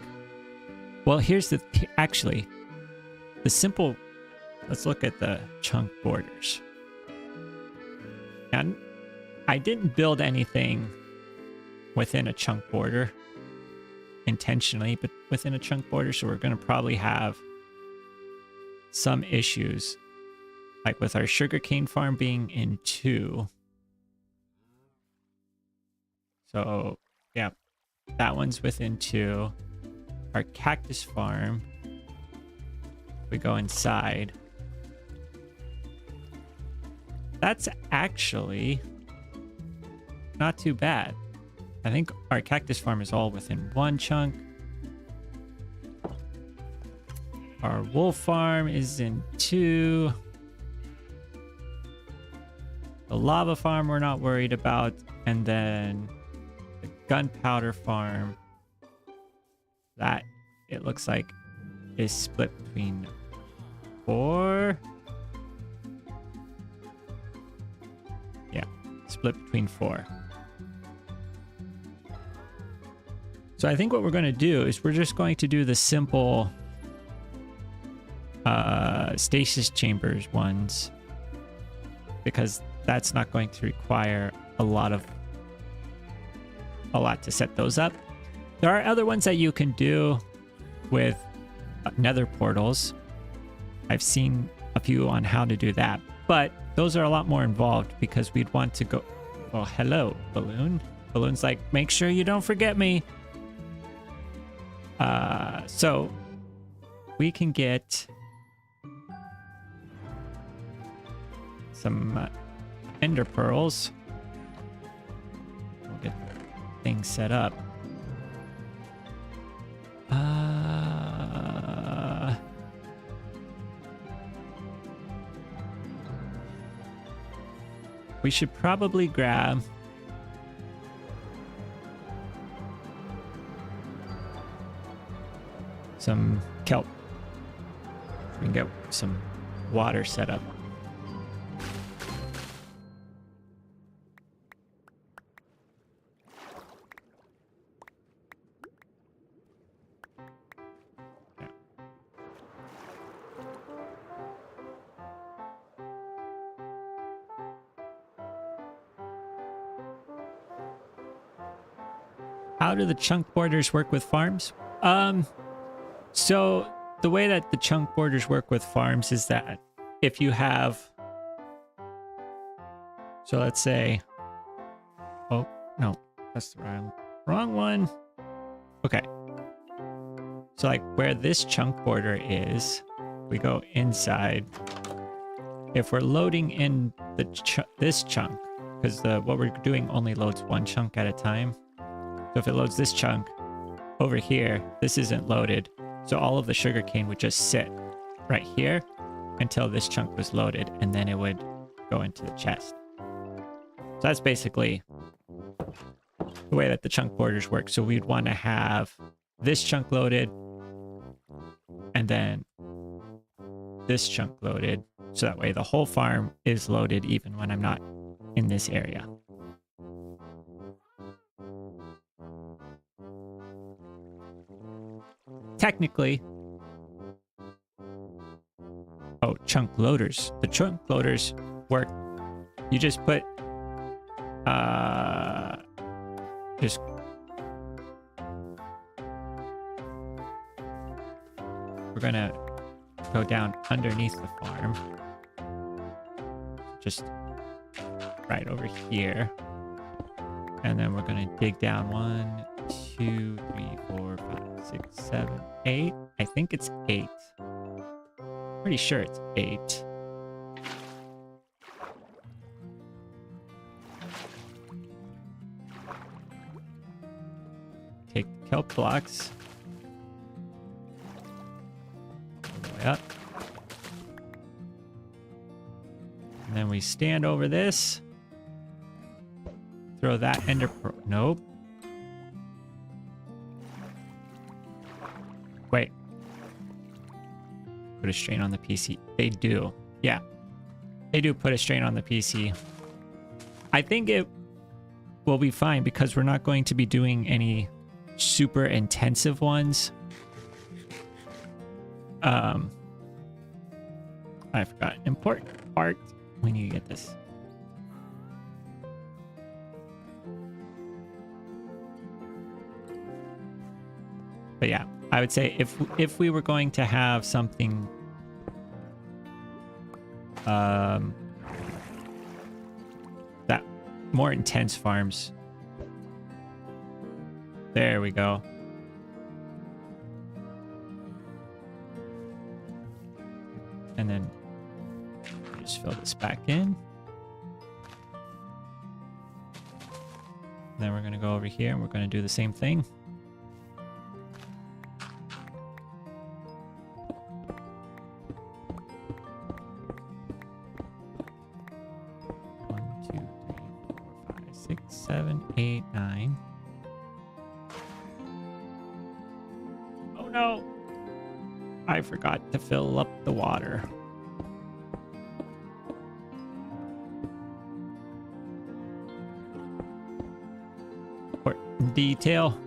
Well, here's the, actually, the simple, let's look at the chunk borders. And I didn't build anything within a chunk border intentionally, but within a chunk border, so we're going to probably have some issues, like with our sugarcane farm being in 2. So yeah, that one's within 2. Our cactus farm, we go inside. That's actually not too bad. I think our cactus farm is all within 1 chunk. Our wolf farm is in 2. The lava farm we're not worried about. And then the gunpowder farm, that it looks like is split between 4. Yeah, split between 4. So I think what we're going to do is we're just going to do the simple stasis chambers ones, because that's not going to require a lot to set those up. There are other ones that you can do with nether portals. I've seen a few on how to do that, but those are a lot more involved because we'd want to go... Oh, hello, Balloon. Balloon's like, make sure you don't forget me. So we can get some ender pearls. We'll get things set up. We should probably grab some kelp. We can get some water set up. How do the chunk borders work with farms? So the way that the chunk borders work with farms is that if you have, so let's say, oh no, that's the wrong one. Okay. So like where this chunk border is, we go inside. If we're loading in the this chunk, because what we're doing only loads 1 chunk at a time. So if it loads this chunk over here, this isn't loaded. So all of the sugarcane would just sit right here until this chunk was loaded, and then it would go into the chest. So that's basically the way that the chunk borders work. So we'd want to have this chunk loaded and then this chunk loaded. So that way the whole farm is loaded even when I'm not in this area. Technically, oh, chunk loaders. The chunk loaders work. You just put, just we're gonna go down underneath the farm, just right over here, and then we're gonna dig down 1, 2, 3, 4, 5, 6, 7, 8. I think it's 8. Pretty sure it's 8. Take the kelp blocks. Way up. And then we stand over this. Throw that ender pearl. Nope. put a strain on the PC. They do. Yeah. They do put a strain on the PC. I think it will be fine because we're not going to be doing any super intensive ones. I forgot. Important part. We need to get this. But yeah, I would say if we were going to have something that more intense farms. There we go. And then just fill this back in. And then we're going to go over here and we're going to do the same thing. One, two, three, four, 5, 6, 7, 8, 9. Oh no! I forgot to fill up the water. Important detail.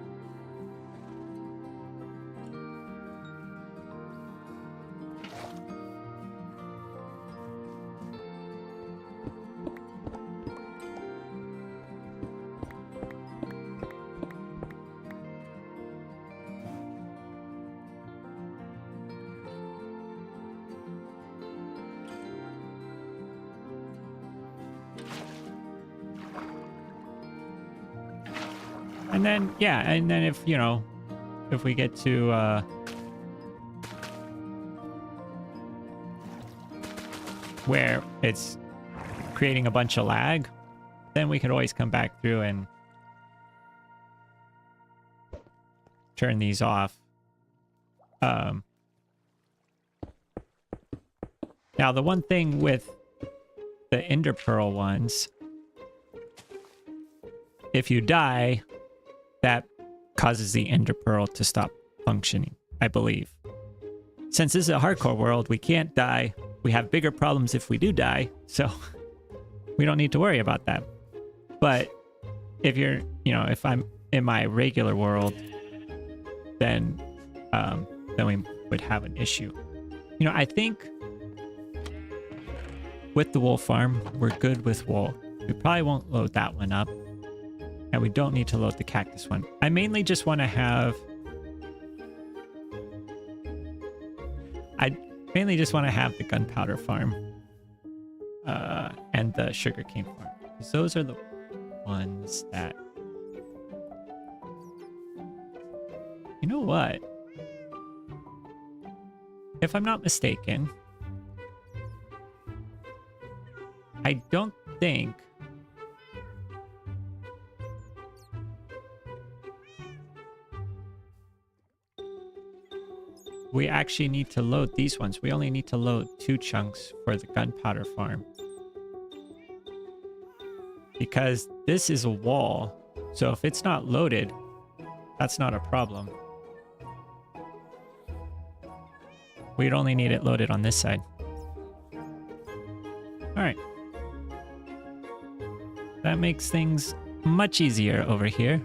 And then, yeah, and then if, you know, if we get to, where it's creating a bunch of lag, then we could always come back through and turn these off. Now, the one thing with the Ender Pearl ones, if you die, that causes the Ender Pearl to stop functioning, I believe. Since this is a hardcore world, we can't die. We have bigger problems if we do die, so we don't need to worry about that. But if you're, you know, if I'm in my regular world, then we would have an issue. You know, I think with the wool farm, we're good with wool. We probably won't load that one up. And we don't need to load the cactus one. I mainly just want to have... the gunpowder farm. And the sugarcane farm. Because those are the ones that... You know what? If I'm not mistaken, I don't think we actually need to load these ones. We only need to load 2 chunks for the gunpowder farm. Because this is a wall, so if it's not loaded, that's not a problem. We'd only need it loaded on this side. Alright. That makes things much easier over here.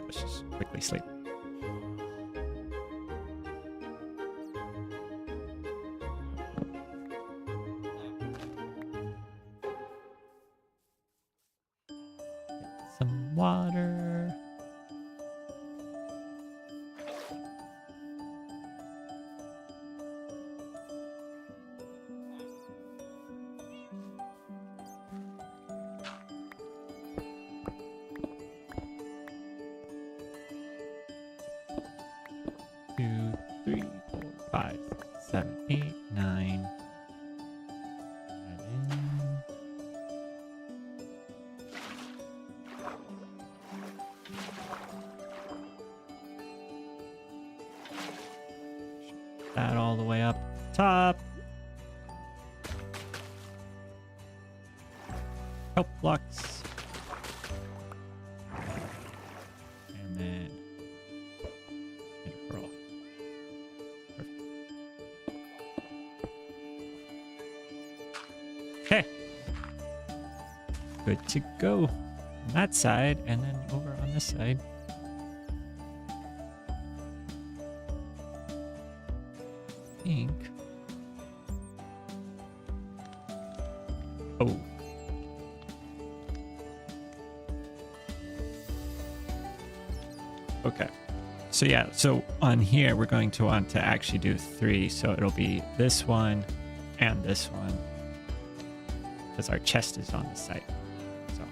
Let's just quickly sleep. Get some water. That all the way up top. Help blocks. good to go on that side, and then over on this side. I think. Oh. Okay. So yeah, so on here, we're going to want to actually do 3. So it'll be this one and this one, because our chest is on the side. So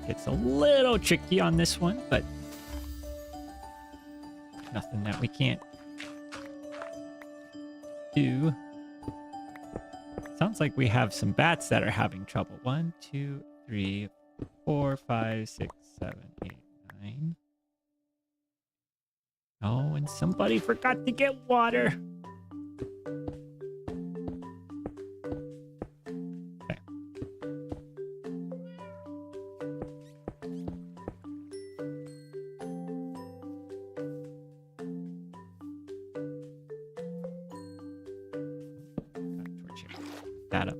it's a little tricky on this one, but nothing that we can't do. Sounds like we have some bats that are having trouble. 1, 2, 3, 4, 5, 6, 7, 8, 9. Oh, and somebody forgot to get water. Okay. Torch here. That up.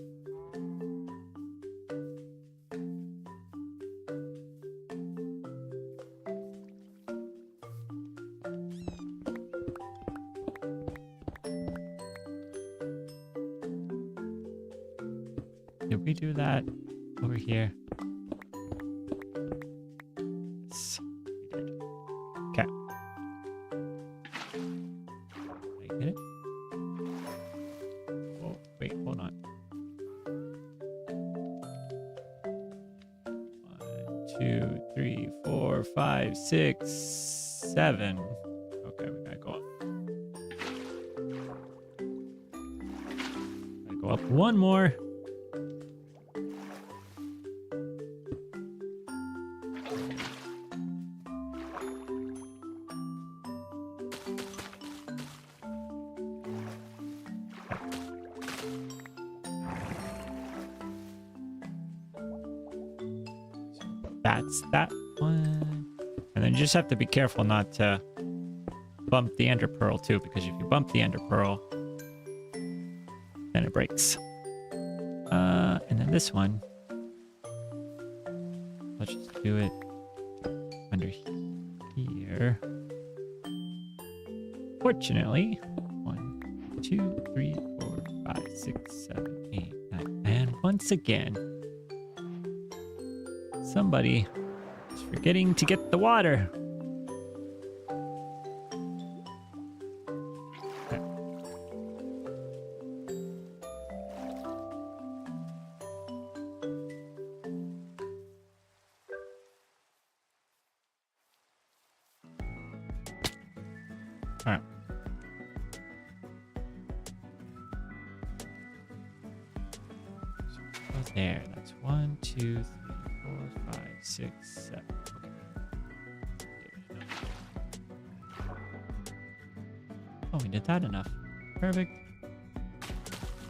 Did we do that over here? Yes, we did. Okay. Did I get it? Oh, wait, hold on. 1, 2, 3, 4, 5, 6, 7. Okay, we gotta go up. Gotta go up one more. That's that one. And then you just have to be careful not to bump the ender pearl too, because if you bump the ender pearl, then it breaks. And then this one, let's just do it under here. Fortunately, 1, 2, 3, 4, 5, 6, 7, 8, 9. And once again, somebody is forgetting to get the water. Okay. All right. So there, that's 1, 2, 3, 4, 5, 6, 7. Okay. Oh, we did that enough. Perfect.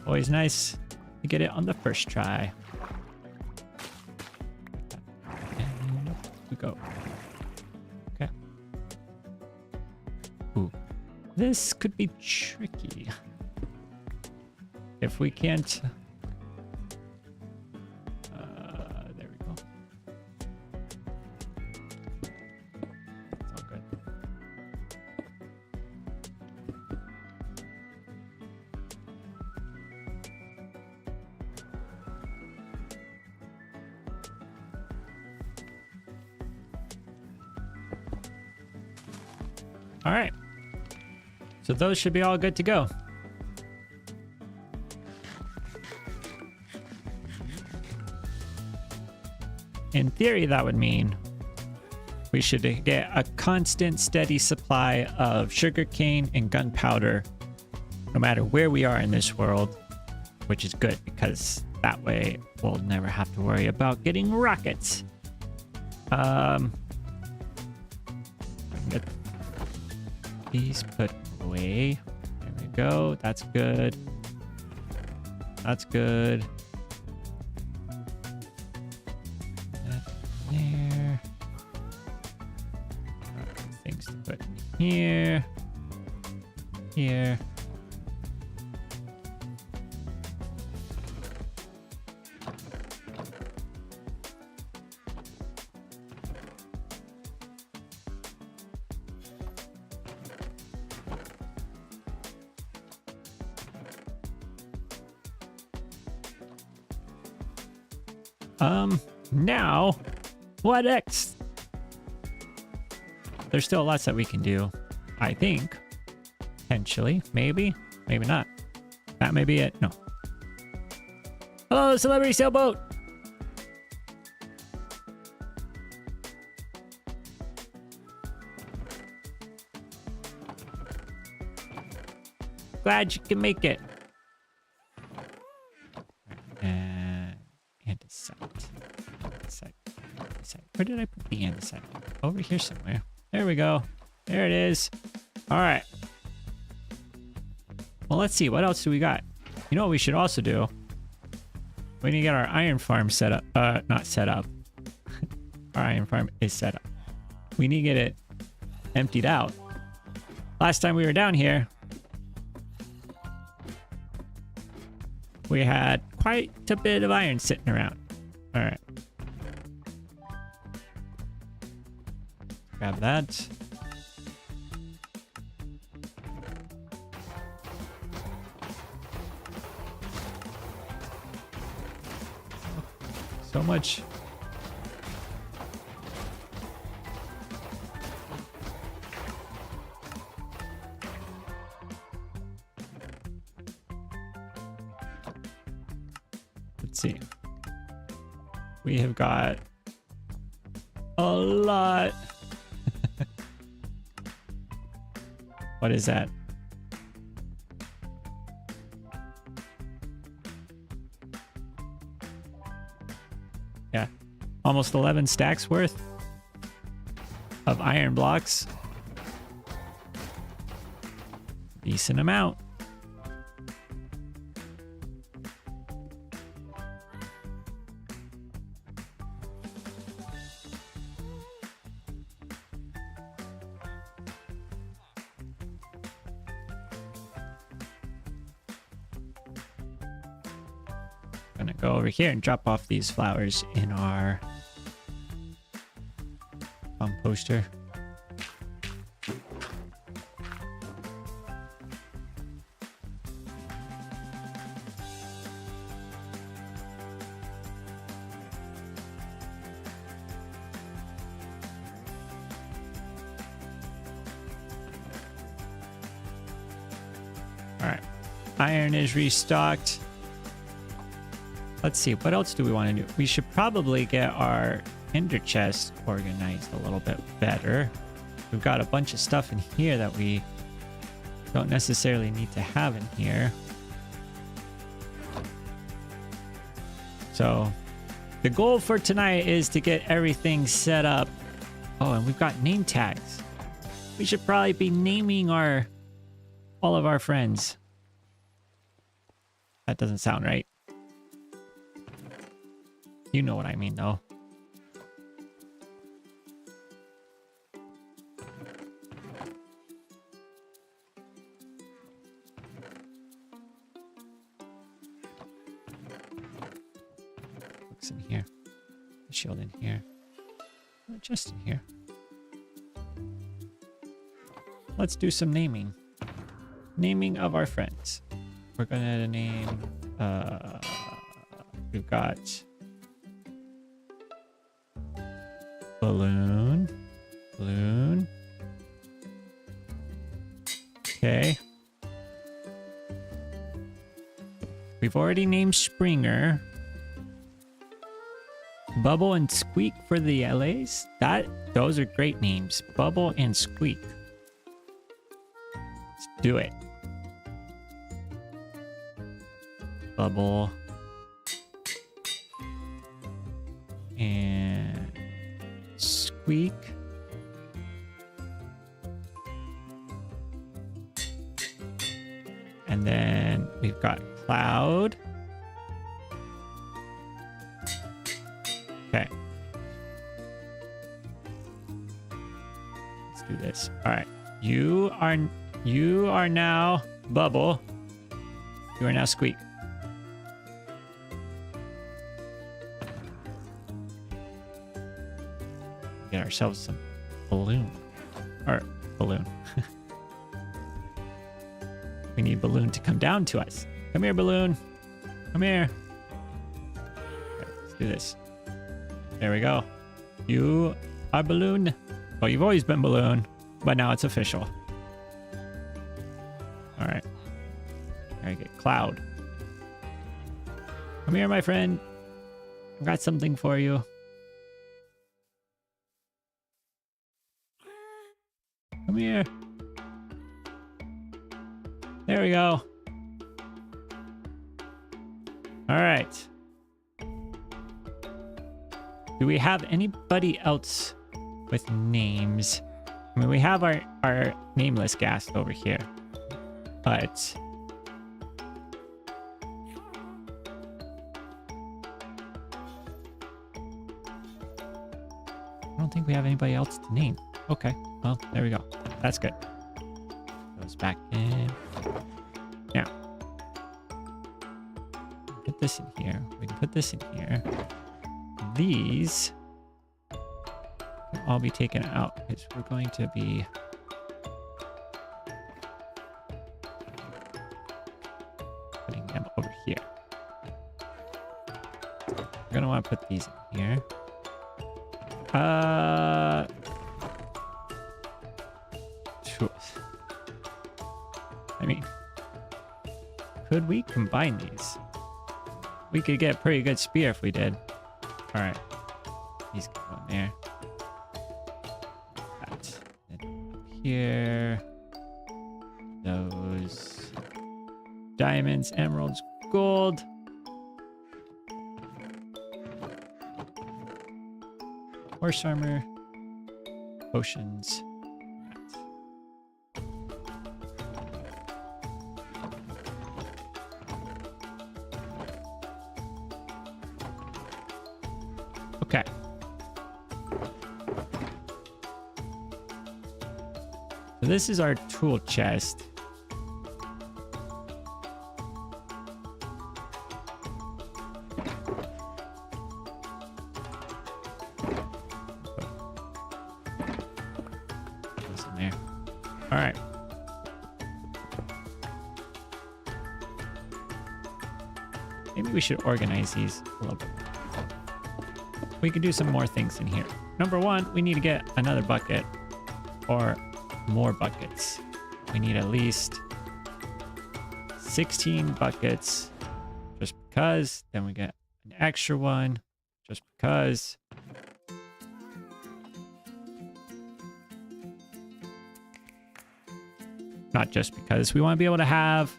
Always nice to get it on the first try. And up we go. Okay. Ooh. This could be tricky. If we can't... there we go. It's all good. All right. So those should be all good to go. In theory, that would mean we should get a constant, steady supply of sugarcane and gunpowder no matter where we are in this world, which is good because that way we'll never have to worry about getting rockets. Get these put away. There we go. That's good. That's good. There. Things to put in here. Here. Now, what next? There's still lots that we can do, I think. Potentially, maybe, maybe not. That may be it. No. Hello, celebrity sailboat. Glad you can make it. And andesite. Where did I put the andesite? Over here somewhere. There we go. There it is. All right. Well, let's see. What else do we got? You know what we should also do? We need to get our iron farm set up. Not set up. Our iron farm is set up. We need to get it emptied out. Last time we were down here, we had quite a bit of iron sitting around. All right. Grab that. So much. Let's see. We have got a lot. What is that? Yeah, almost 11 stacks worth of iron blocks. Decent amount. Gonna go over here and drop off these flowers in our composter. All right, iron is restocked. Let's see, what else do we want to do? We should probably get our ender chest organized a little bit better. We've got a bunch of stuff in here that we don't necessarily need to have in here. So the goal for tonight is to get everything set up. Oh, and we've got name tags. We should probably be naming all of our friends. That doesn't sound right. You know what I mean, though. Books in here. The shield in here. Just in here. Let's do some naming. Naming of our friends. We're gonna name... we've got... Balloon. Okay. We've already named Springer. Bubble and Squeak for the LAs. Those are great names. Bubble and Squeak. Let's do it. Bubble. And Squeak. And then we've got Cloud. Okay. Let's do this. All right. You are now Bubble. You are now Squeak. Get ourselves some balloon. Or balloon. We need Balloon to come down to us. Come here, Balloon. Come here. Okay, let's do this. There we go. You are Balloon. Well, you've always been Balloon, but now it's official. All right. I get Cloud. Come here, my friend. I've got something for you. Come here. There we go. All right. Do we have anybody else with names? I mean, we have our nameless ghast over here, but I don't think we have anybody else to name. Okay, well, there we go. That's good. Goes back in. Now, put this in here. We can put this in here. These can all be taken out because we're going to be putting them over here. We're going to want to put these in here. I mean, could we combine these? We could get a pretty good spear if we did. All right, these can go in there. That here. Those diamonds, emeralds, gold. Horse armor, potions. Okay. So this is our tool chest. Goes in there. All right. Maybe we should organize these a little bit. We could do some more things in here. Number one, we need to get another bucket or more buckets. We need at least 16 buckets just because. Then we get an extra one just because. Not just because. We want to be able to have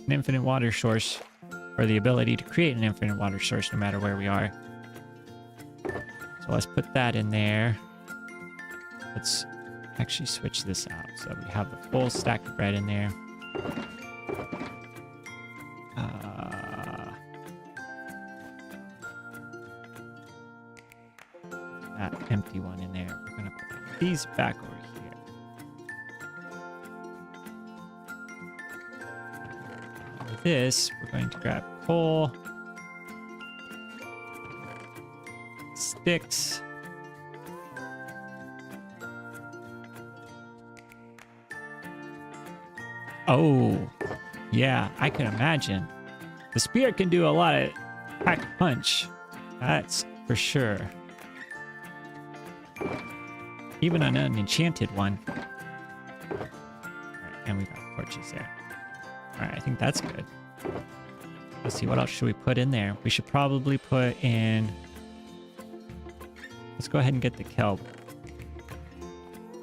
an infinite water source or the ability to create an infinite water source no matter where we are. So let's put that in there. Let's actually switch this out so we have the full stack of bread in there. That empty one in there. We're going to put these back over here. With this, we're going to grab coal. Sticks. Oh, yeah, I can imagine. The spear can do a lot of pack punch. That's for sure. Even on an enchanted one. All right, and we got torches there. All right, I think that's good. Let's see, what else should we put in there? We should probably put in... Let's go ahead and get the kelp.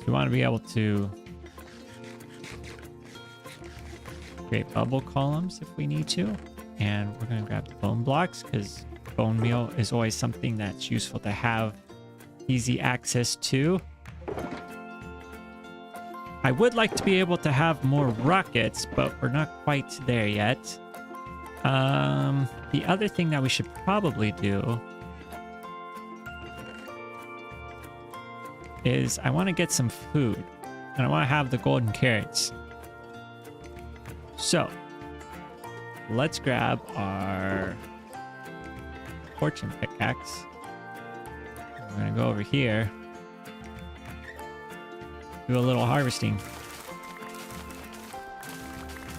We want to be able to create bubble columns if we need to. And we're going to grab the bone blocks because bone meal is always something that's useful to have easy access to. I would like to be able to have more rockets, but we're not quite there yet. The other thing that we should probably do is I want to get some food and I want to have the golden carrots. So let's grab our fortune pickaxe. We're going to go over here, do a little harvesting.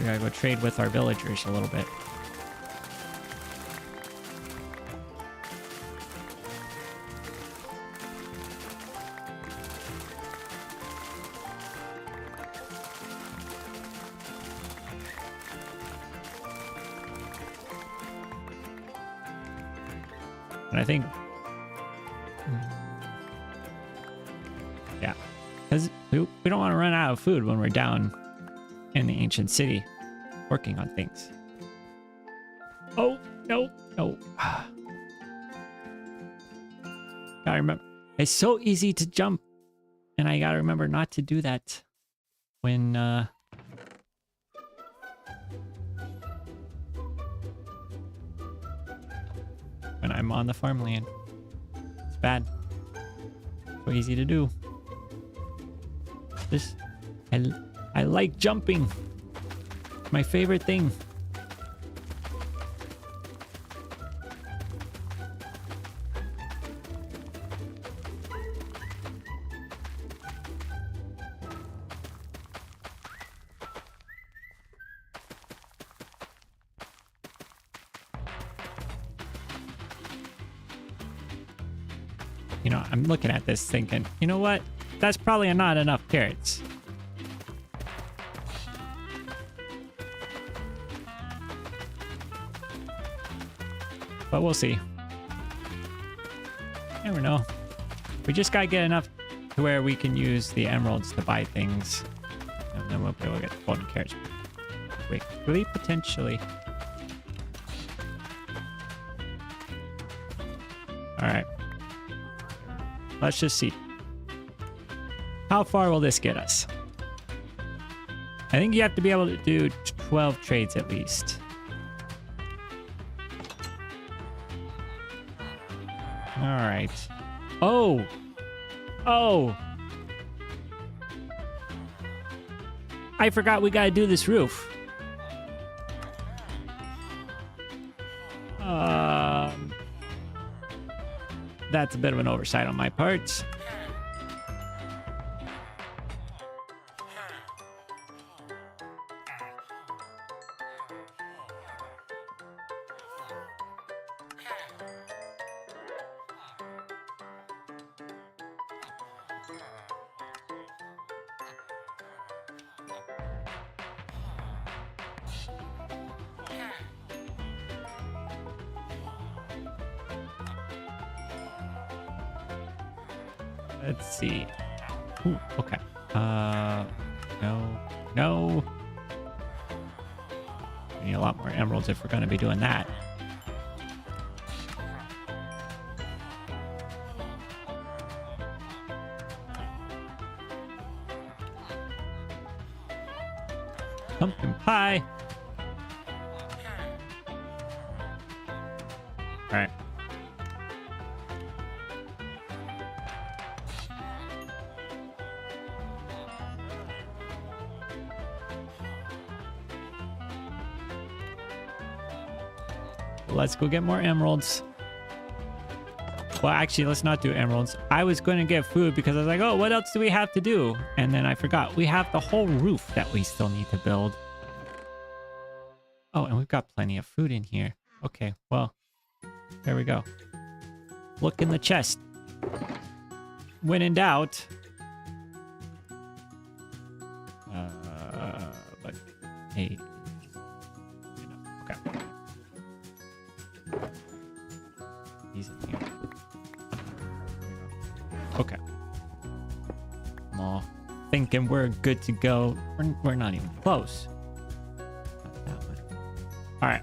We gotta go trade with our villagers a little bit. And I think... Yeah. Because we don't want to run out of food when we're down in the ancient city working on things. Oh, no, no. Gotta remember, it's so easy to jump, and I gotta remember not to do that when I'm on the farmland. It's bad. So easy to do. This, I like jumping. It's my favorite thing. You know, I'm looking at this thinking, you know what? That's probably not enough carrots. But we'll see. Never know. We just gotta get enough to where we can use the emeralds to buy things. And then we'll be able to get the golden carrots quickly, potentially. Alright. Let's just see. How far will this get us? I think you have to be able to do 12 trades at least. All right. Oh. Oh. I forgot we got to do this roof. That's a bit of an oversight on my part. Let's see. Ooh, okay. No. We need a lot more emeralds if we're going to be doing that. Pumpkin pie. All right. Let's go get more emeralds. Well, actually, let's not do emeralds. I was going to get food because I was like, oh, what else do we have to do? And then I forgot. We have the whole roof that we still need to build. Oh, and we've got plenty of food in here. Okay, well, there we go. Look in the chest. When in doubt. But, hey. Okay. He's in here. Okay. I'm thinking we're good to go. We're not even close. Not that one. All right.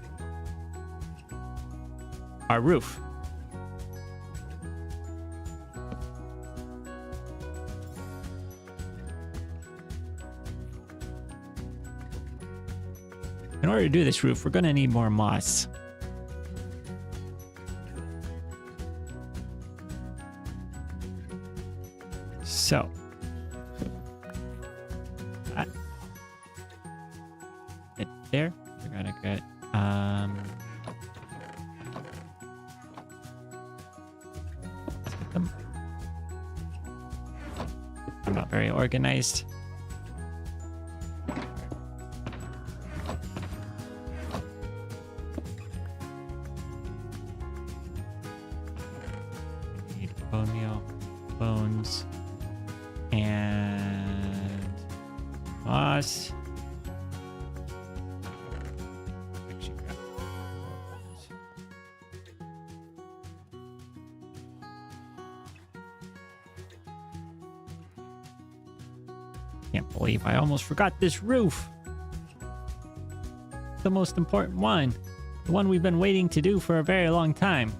Our roof. In order to do this roof, we're going to need more moss. So, get there. We're gonna get let's get them. I'm not very organized. We need bone meal, bones. And moss. Actually, grab Can't believe I almost forgot this roof. The most important one. The one we've been waiting to do for a very long time.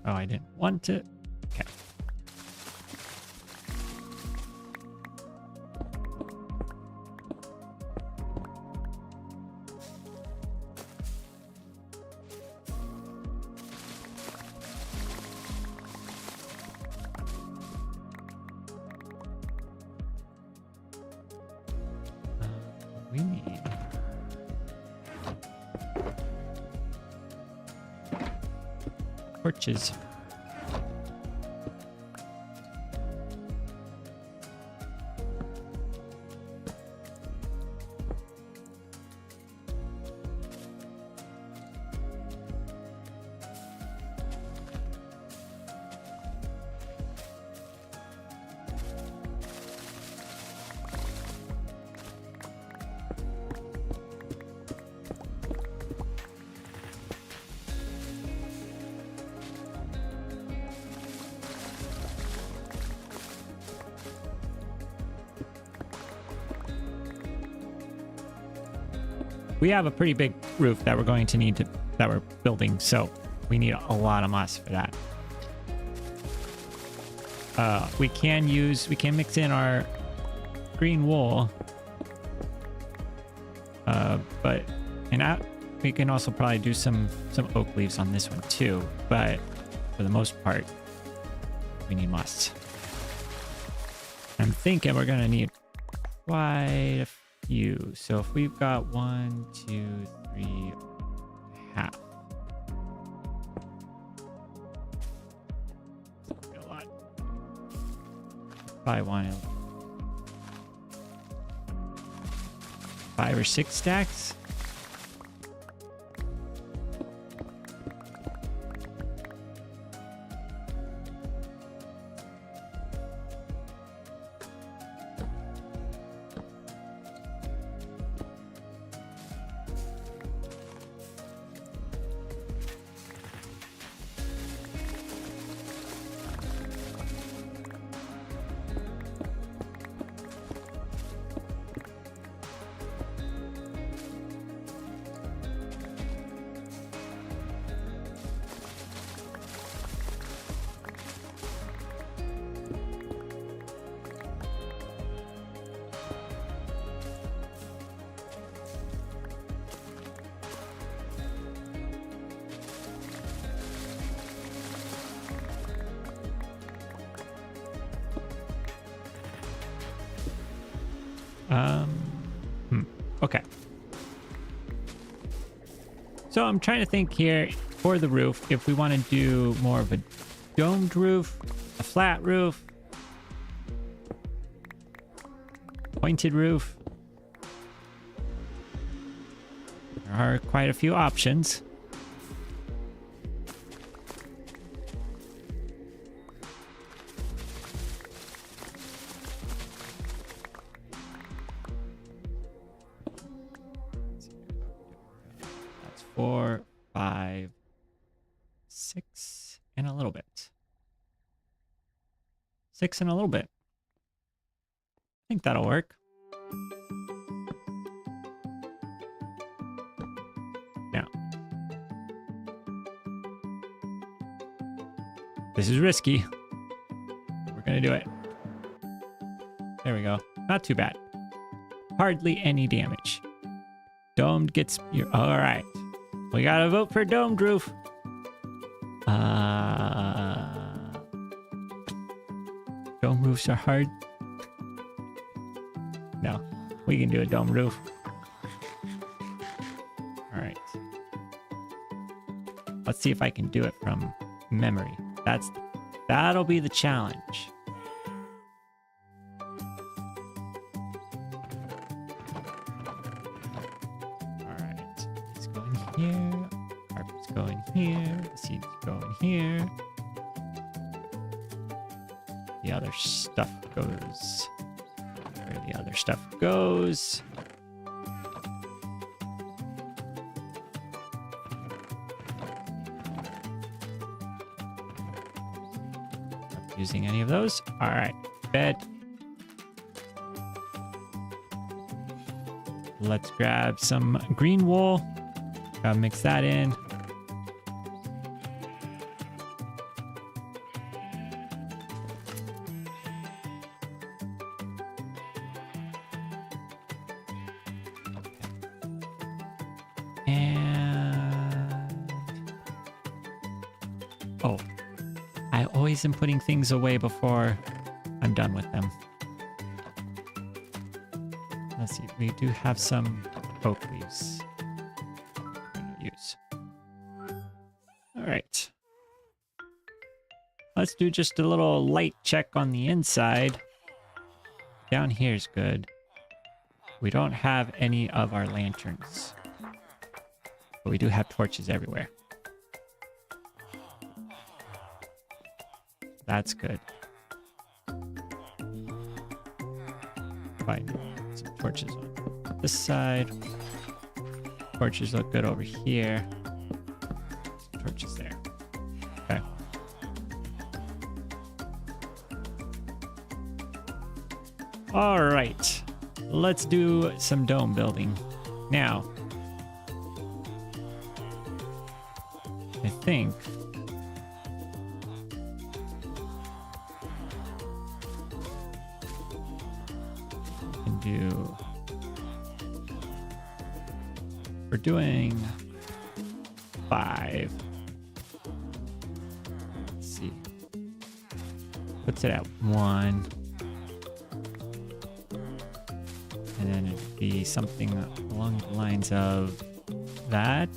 Oh, I didn't want to. Okay. We need torches. We have a pretty big roof that we're going to need that we're building, so we need a lot of moss for that. We can mix in our green wool, we can also probably do some oak leaves on this one too, but for the most part, we need moss. I'm thinking we're gonna need quite a few. So if we've got 1, 2, 3, half. A lot. Probably want 5 or 6 stacks. Okay. So I'm trying to think here for the roof, if we want to do more of a domed roof, a flat roof, pointed roof. There are quite a few options. That's 4, 5, 6, and a little bit. 6 and a little bit. I think that'll work. Now, this is risky. We're gonna do it. There we go. Not too bad. Hardly any damage. Domed gets your... All right. We gotta vote for domed roof. Dome roofs are hard. No, we can do a dome roof. All right. Let's see if I can do it from memory. That'll be the challenge. Alright. It's going here. Carpet's going here. The seeds going here. The other stuff goes where the other stuff goes. Using any of those. All right, bed. Let's grab some green wool. Gotta mix that in. And oh, I always am putting things away before I'm done with them. Let's see, we do have some oak leaves we're gonna use. All right. Let's do just a little light check on the inside. Down here is good. We don't have any of our lanterns, but we do have torches everywhere. That's good. Fine. Some torches on this side. Torches look good over here. Some torches there. Okay. All right. Let's do some dome building. Now, I think we're doing 5. Let's see. Puts it at 1. And then it'd be something along the lines of that.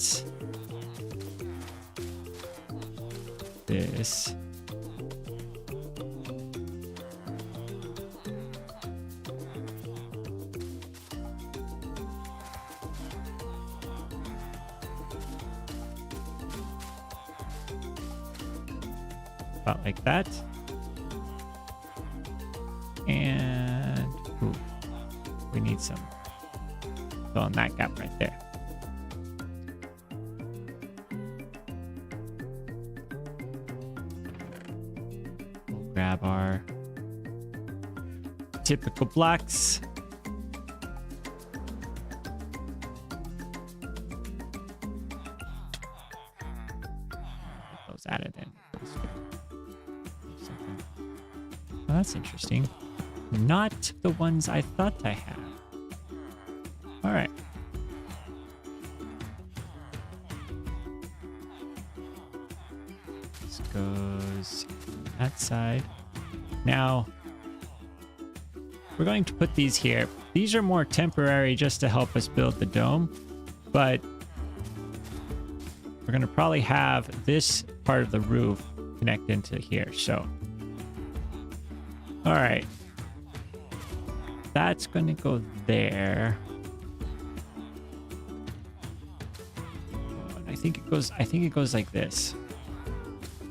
This. About like that. And ooh, we need some fill in that gap right there. We'll grab our typical blocks. Get those added in. Oh, that's interesting. Not the ones I thought I had. All right. This goes that side. Now, we're going to put these here. These are more temporary just to help us build the dome, but we're going to probably have this part of the roof connect into here. So, all right. That's going to go there. I think it goes like this.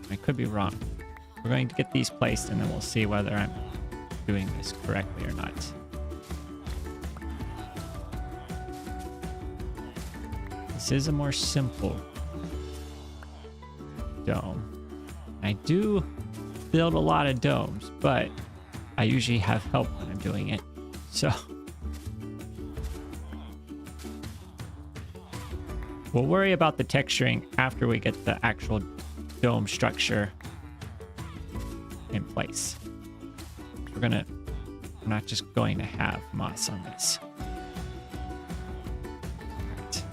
I could be wrong. We're going to get these placed and then we'll see whether I'm doing this correctly or not. This is a more simple dome. I do build a lot of domes, but I usually have help when I'm doing it. So we'll worry about the texturing after we get the actual dome structure in place. We're not just going to have moss on this. Right.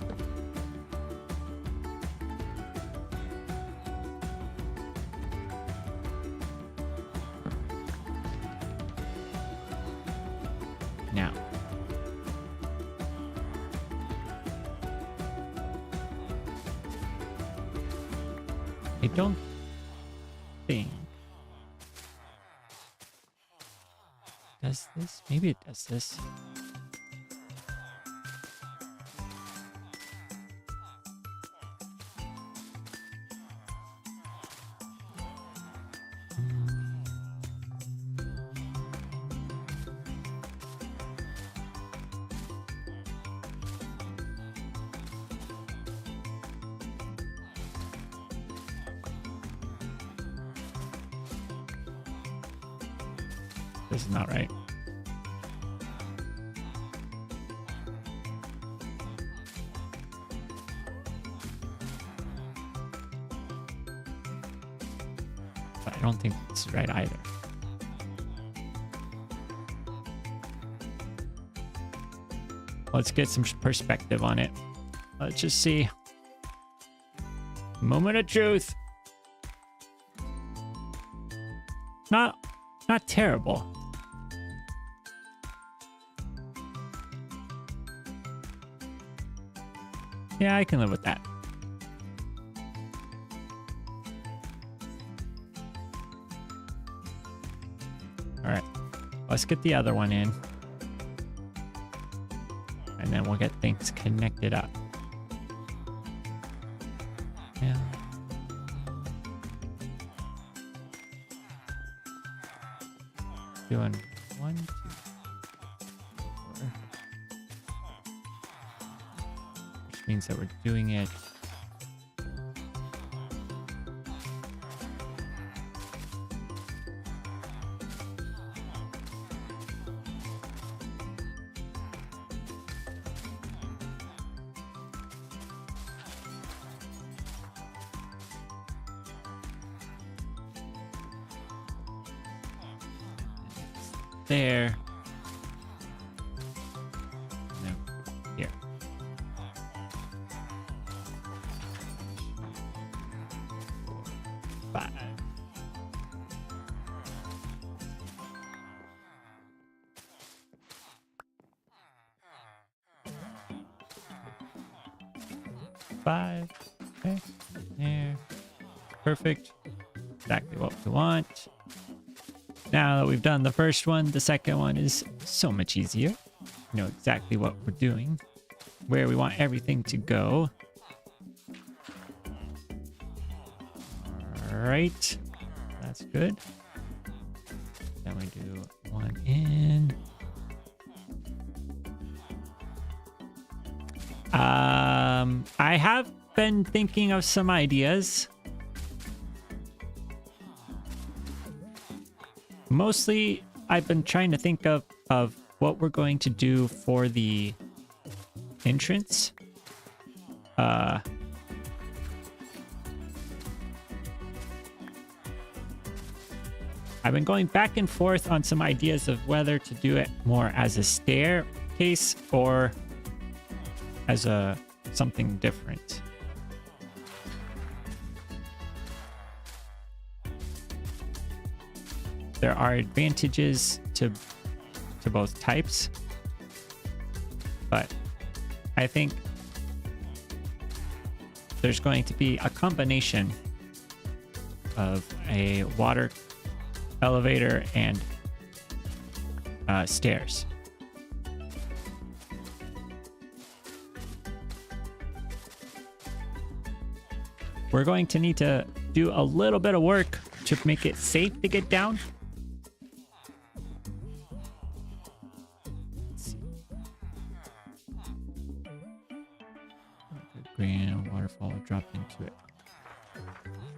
Now, I don't think. Does this? Maybe it does this. This is not right. But I don't think this is right either. Let's get some perspective on it. Let's just see. Moment of truth. Not terrible. Yeah, I can live with that. All right, let's get the other one in. And then we'll get things connected up. Yeah. Doing 1, 2, 4. Which means that we're doing it. There. No. Here. 5. Okay. There. Perfect. Exactly what we want. Now that we've done the first one, the second one is so much easier. We know exactly what we're doing, where we want everything to go. All right, that's good. Then we do one in. I have been thinking of some ideas. Mostly, I've been trying to think of what we're going to do for the entrance. I've been going back and forth on some ideas of whether to do it more as a staircase or as a something different. There are advantages to both types, but I think there's going to be a combination of a water elevator and stairs. We're going to need to do a little bit of work to make it safe to get down. Green waterfall drop into it.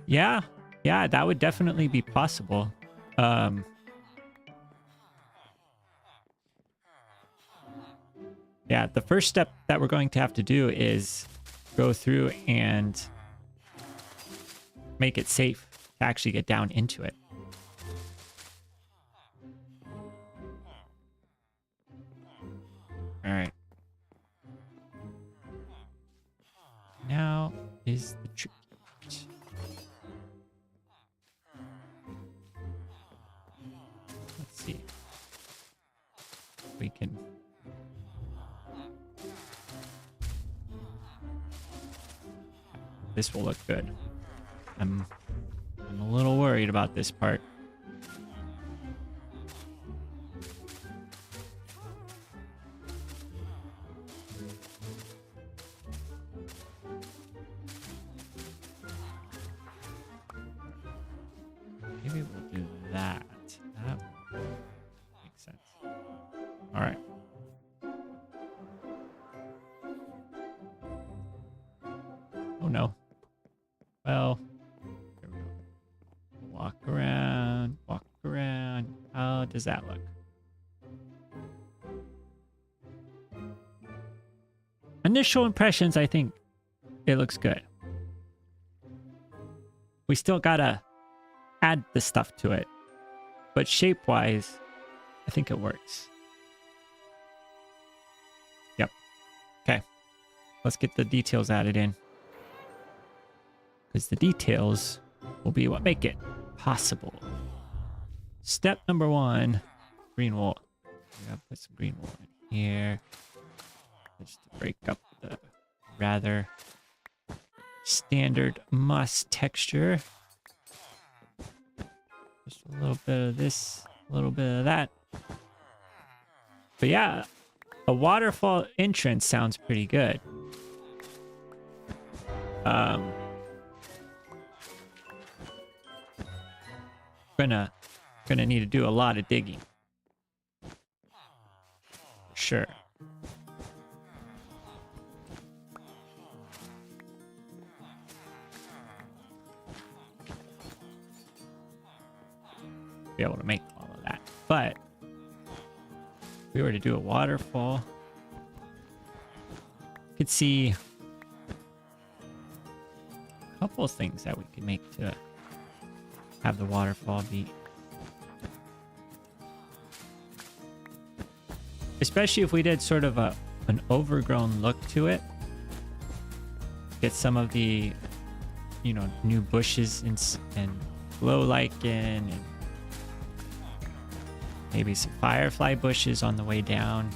Yeah, that would definitely be possible. Yeah, the first step that we're going to have to do is go through and make it safe to actually get down into it. All right. Now is the tricky part. Let's see. We can. This will look good. I'm a little worried about this part. Maybe we'll do that. That makes sense. All right. Oh no. Well, here we go. Walk around, walk around. How does that look? Initial impressions, I think it looks good. We still gotta add the stuff to it, but shape-wise, I think it works. Yep. Okay. Let's get the details added in, because the details will be what make it possible. Step number 1, green wool. We gotta put some green wool in here, just to break up the rather standard moss texture. Just a little bit of this, a little bit of that. But yeah, a waterfall entrance sounds pretty good. Gonna need to do a lot of digging. For sure. Be able to make all of that. But if we were to do a waterfall, you could see a couple of things that we could make to have the waterfall be. Especially if we did sort of an overgrown look to it. Get some of the, you know, new bushes and glow lichen and maybe some firefly bushes on the way down.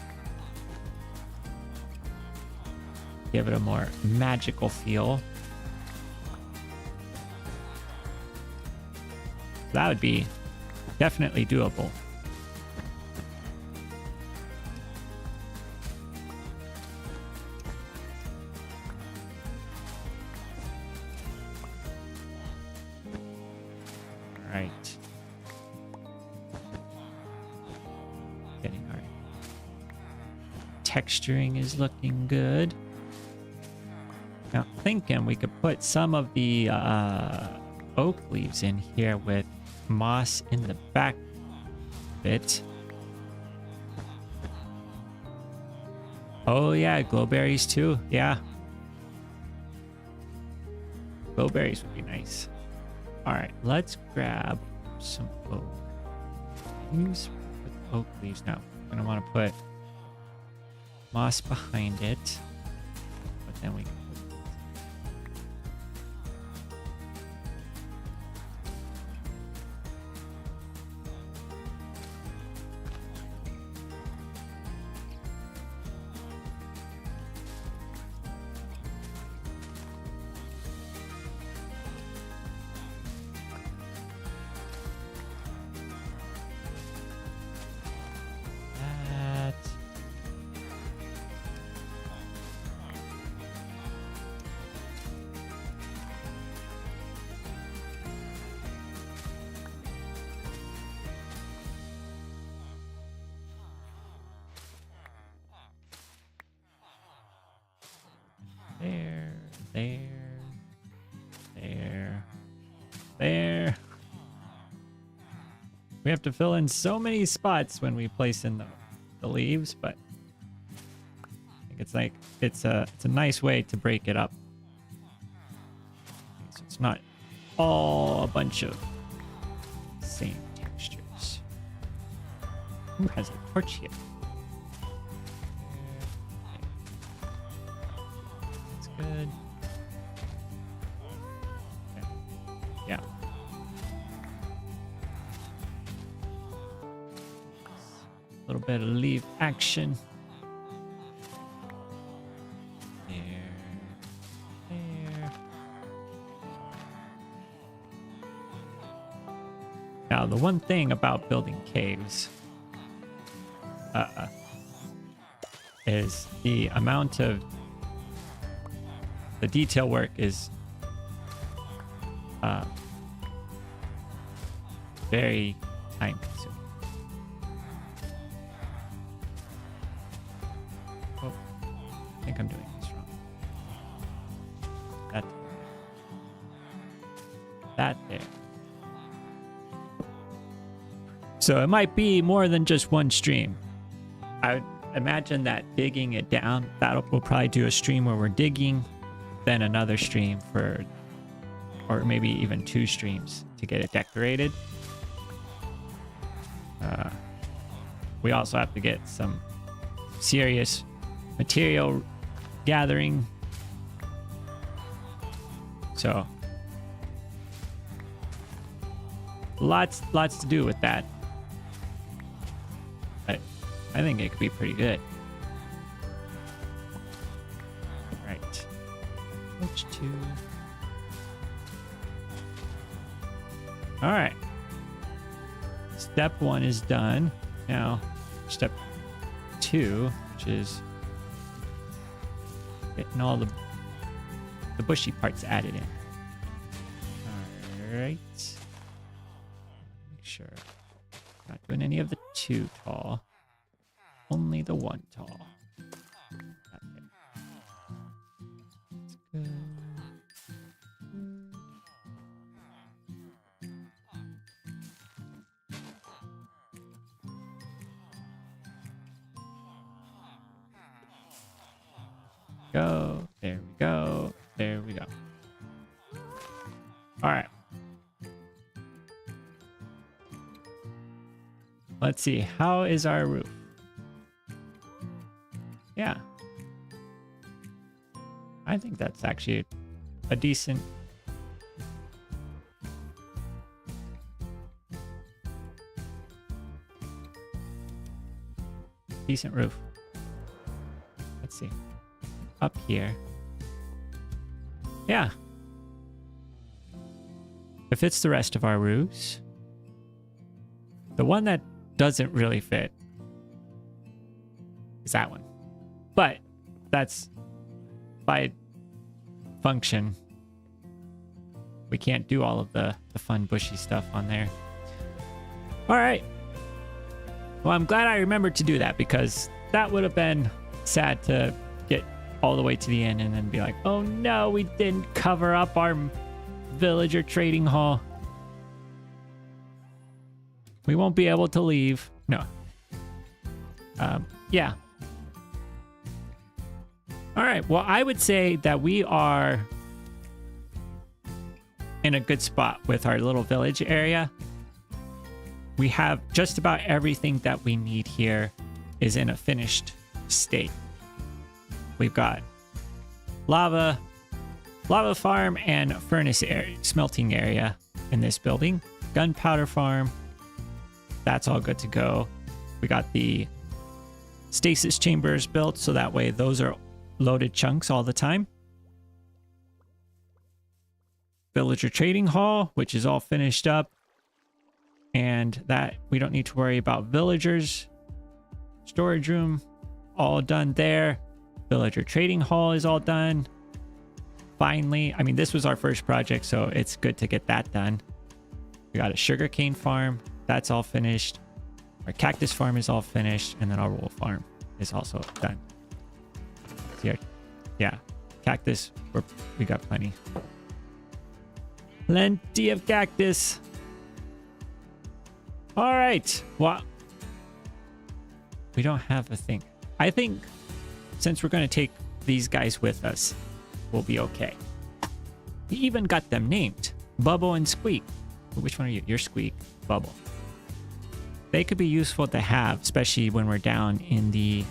Give it a more magical feel. That would be definitely doable. All right. Getting our texturing is looking good. Now thinking we could put some of the oak leaves in here with moss in the back bit. Oh yeah, glowberries too. Yeah. Glowberries would be nice. All right, let's grab some oak leaves. Put oak leaves now. I'm gonna want to put moss behind it, but then we can there. We have to fill in so many spots when we place in the leaves, but I think it's like it's a nice way to break it up. So it's not all a bunch of same textures. Who has a torch here? That's good. Okay. Yeah. A little bit of leaf action. There. Now, the one thing about building caves is the amount of the detail work is very time consuming. Oh, I think I'm doing this wrong. That there. So it might be more than just one stream. I would imagine that digging it down, we'll probably do a stream where we're digging, then another stream for, or maybe even 2 streams to get it decorated. We also have to get some serious material gathering. So lots to do with that. But I think it could be pretty good. Right. Which 2? All right. Step 1 is done. Now, step 2, which is getting all the bushy parts added in. All right. Make sure not doing any of the 2 tall, only the 1 tall. Okay. That's good. Go. There we go. There we go. All right. Let's see. How is our roof? Yeah. I think that's actually a decent roof. Let's see. Up here. Yeah. It fits the rest of our roofs. The one that doesn't really fit is that one. But that's by function. We can't do all of the fun bushy stuff on there. All right. Well, I'm glad I remembered to do that because that would have been sad to get all the way to the end and then be like, oh no, we didn't cover up our villager trading hall. We won't be able to leave. No. Yeah. All right. Well, I would say that we are in a good spot with our little village area. We have just about everything that we need here is in a finished state. We've got lava farm and furnace area, smelting area in this building. Gunpowder farm. That's all good to go. We got the stasis chambers built so that way those are loaded chunks all the time. Villager trading hall, which is all finished up. And that we don't need to worry about villagers. Storage room, all done there. Villager trading hall is all done. Finally, I mean, this was our first project, so it's good to get that done. We got a sugarcane farm. That's all finished. Our cactus farm is all finished. And then our wool farm is also done. Here, yeah, cactus, we got plenty. Plenty of cactus. All right. Well, we don't have a thing. I think since we're going to take these guys with us, we'll be okay. We even got them named. Bubble and Squeak. Which one are you? You're Squeak. Bubble. They could be useful to have, especially when we're down in the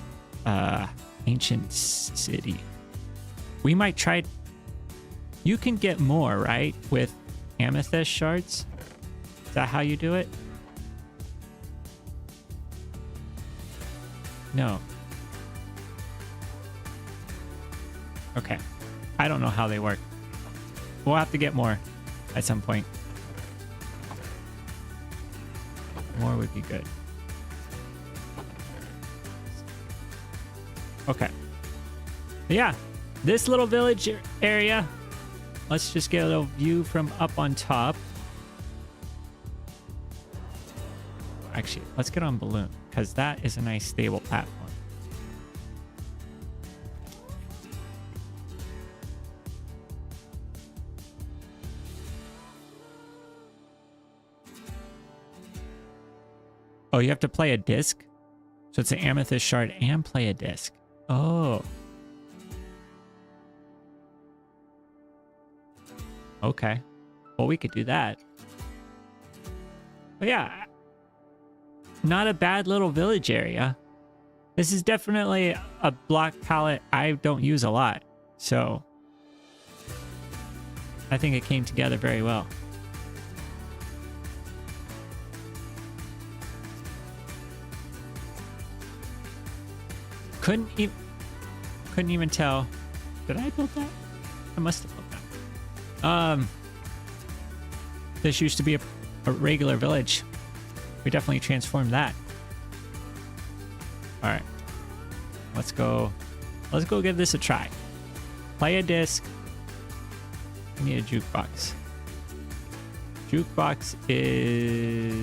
ancient city. We might try. You can get more, right? With amethyst shards. Is that how you do it? No. Okay. I don't know how they work. We'll have to get more at some point. More would be good. Okay. Yeah, this little village area. Let's just get a little view from up on top. Actually, let's get on balloon because that is a nice stable platform. Oh, you have to play a disc? So it's an amethyst shard and play a disc. Oh. Okay. Well, we could do that. But yeah, not a bad little village area. This is definitely a block palette I don't use a lot. So I think it came together very well. Couldn't even tell. Did I build that? I must have built that. This used to be a regular village. We definitely transformed that. All right. Let's go give this a try. Play a disc. We need a jukebox. Jukebox is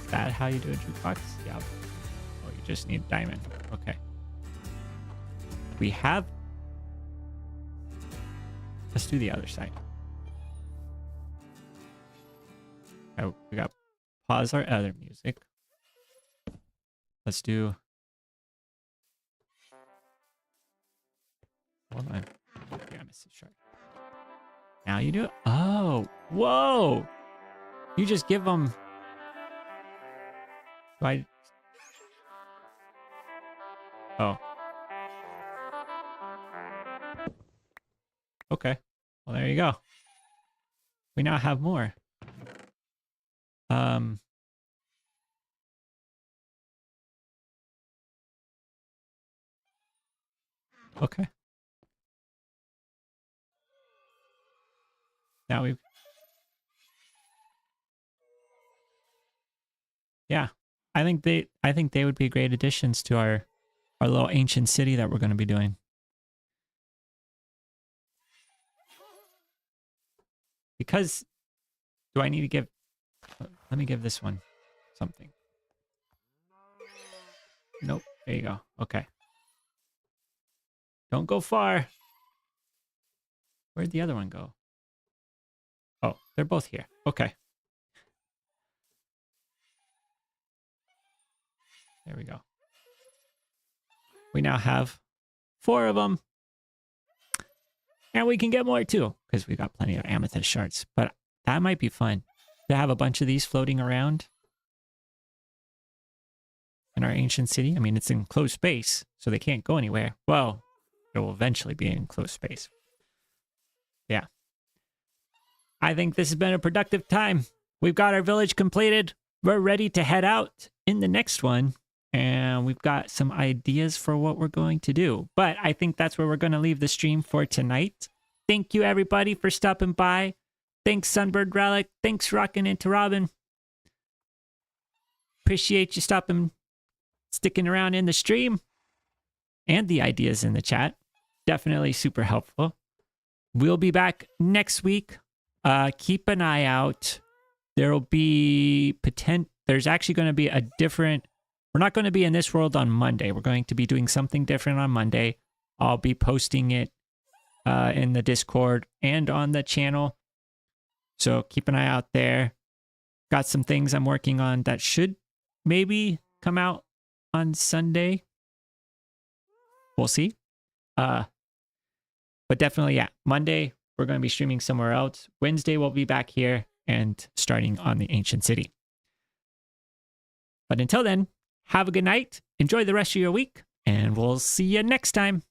that how you do a jukebox? Yeah. Oh, you just need diamond. Okay. We have. Let's do the other side. Oh, we got pause our other music. Let's do. Hold on. Okay, I missed a shard. Now you do it. Oh, whoa! You just give them. Do I? Oh. Okay. Well, there you go. We now have more. Okay. Now we've. Yeah. I think they would be great additions to our little ancient city that we're going to be doing. Because do I need to give let me give this one something. Nope. There you go. Okay. Don't go far. Where'd the other one go? Oh, they're both here. Okay. There we go. We now have 4 of them. And we can get more too, because we got plenty of amethyst shards. But that might be fun to have a bunch of these floating around in our ancient city. I mean, it's in closed space, so they can't go anywhere. Well, it will eventually be in closed space. Yeah. I think this has been a productive time. We've got our village completed. We're ready to head out in the next one. And we've got some ideas for what we're going to do. But I think that's where we're going to leave the stream for tonight. Thank you, everybody, for stopping by. Thanks, Sunbird Relic. Thanks, Rockin' Into Robin. Appreciate you sticking around in the stream. And the ideas in the chat. Definitely super helpful. We'll be back next week. Keep an eye out. There'll be there's actually going to be a different. We're not going to be in this world on Monday. We're going to be doing something different on Monday. I'll be posting it in the Discord and on the channel. So keep an eye out there. Got some things I'm working on that should maybe come out on Sunday. We'll see. But definitely, yeah. Monday, we're going to be streaming somewhere else. Wednesday, we'll be back here and starting on the Ancient City. But until then, have a good night. Enjoy the rest of your week, and we'll see you next time.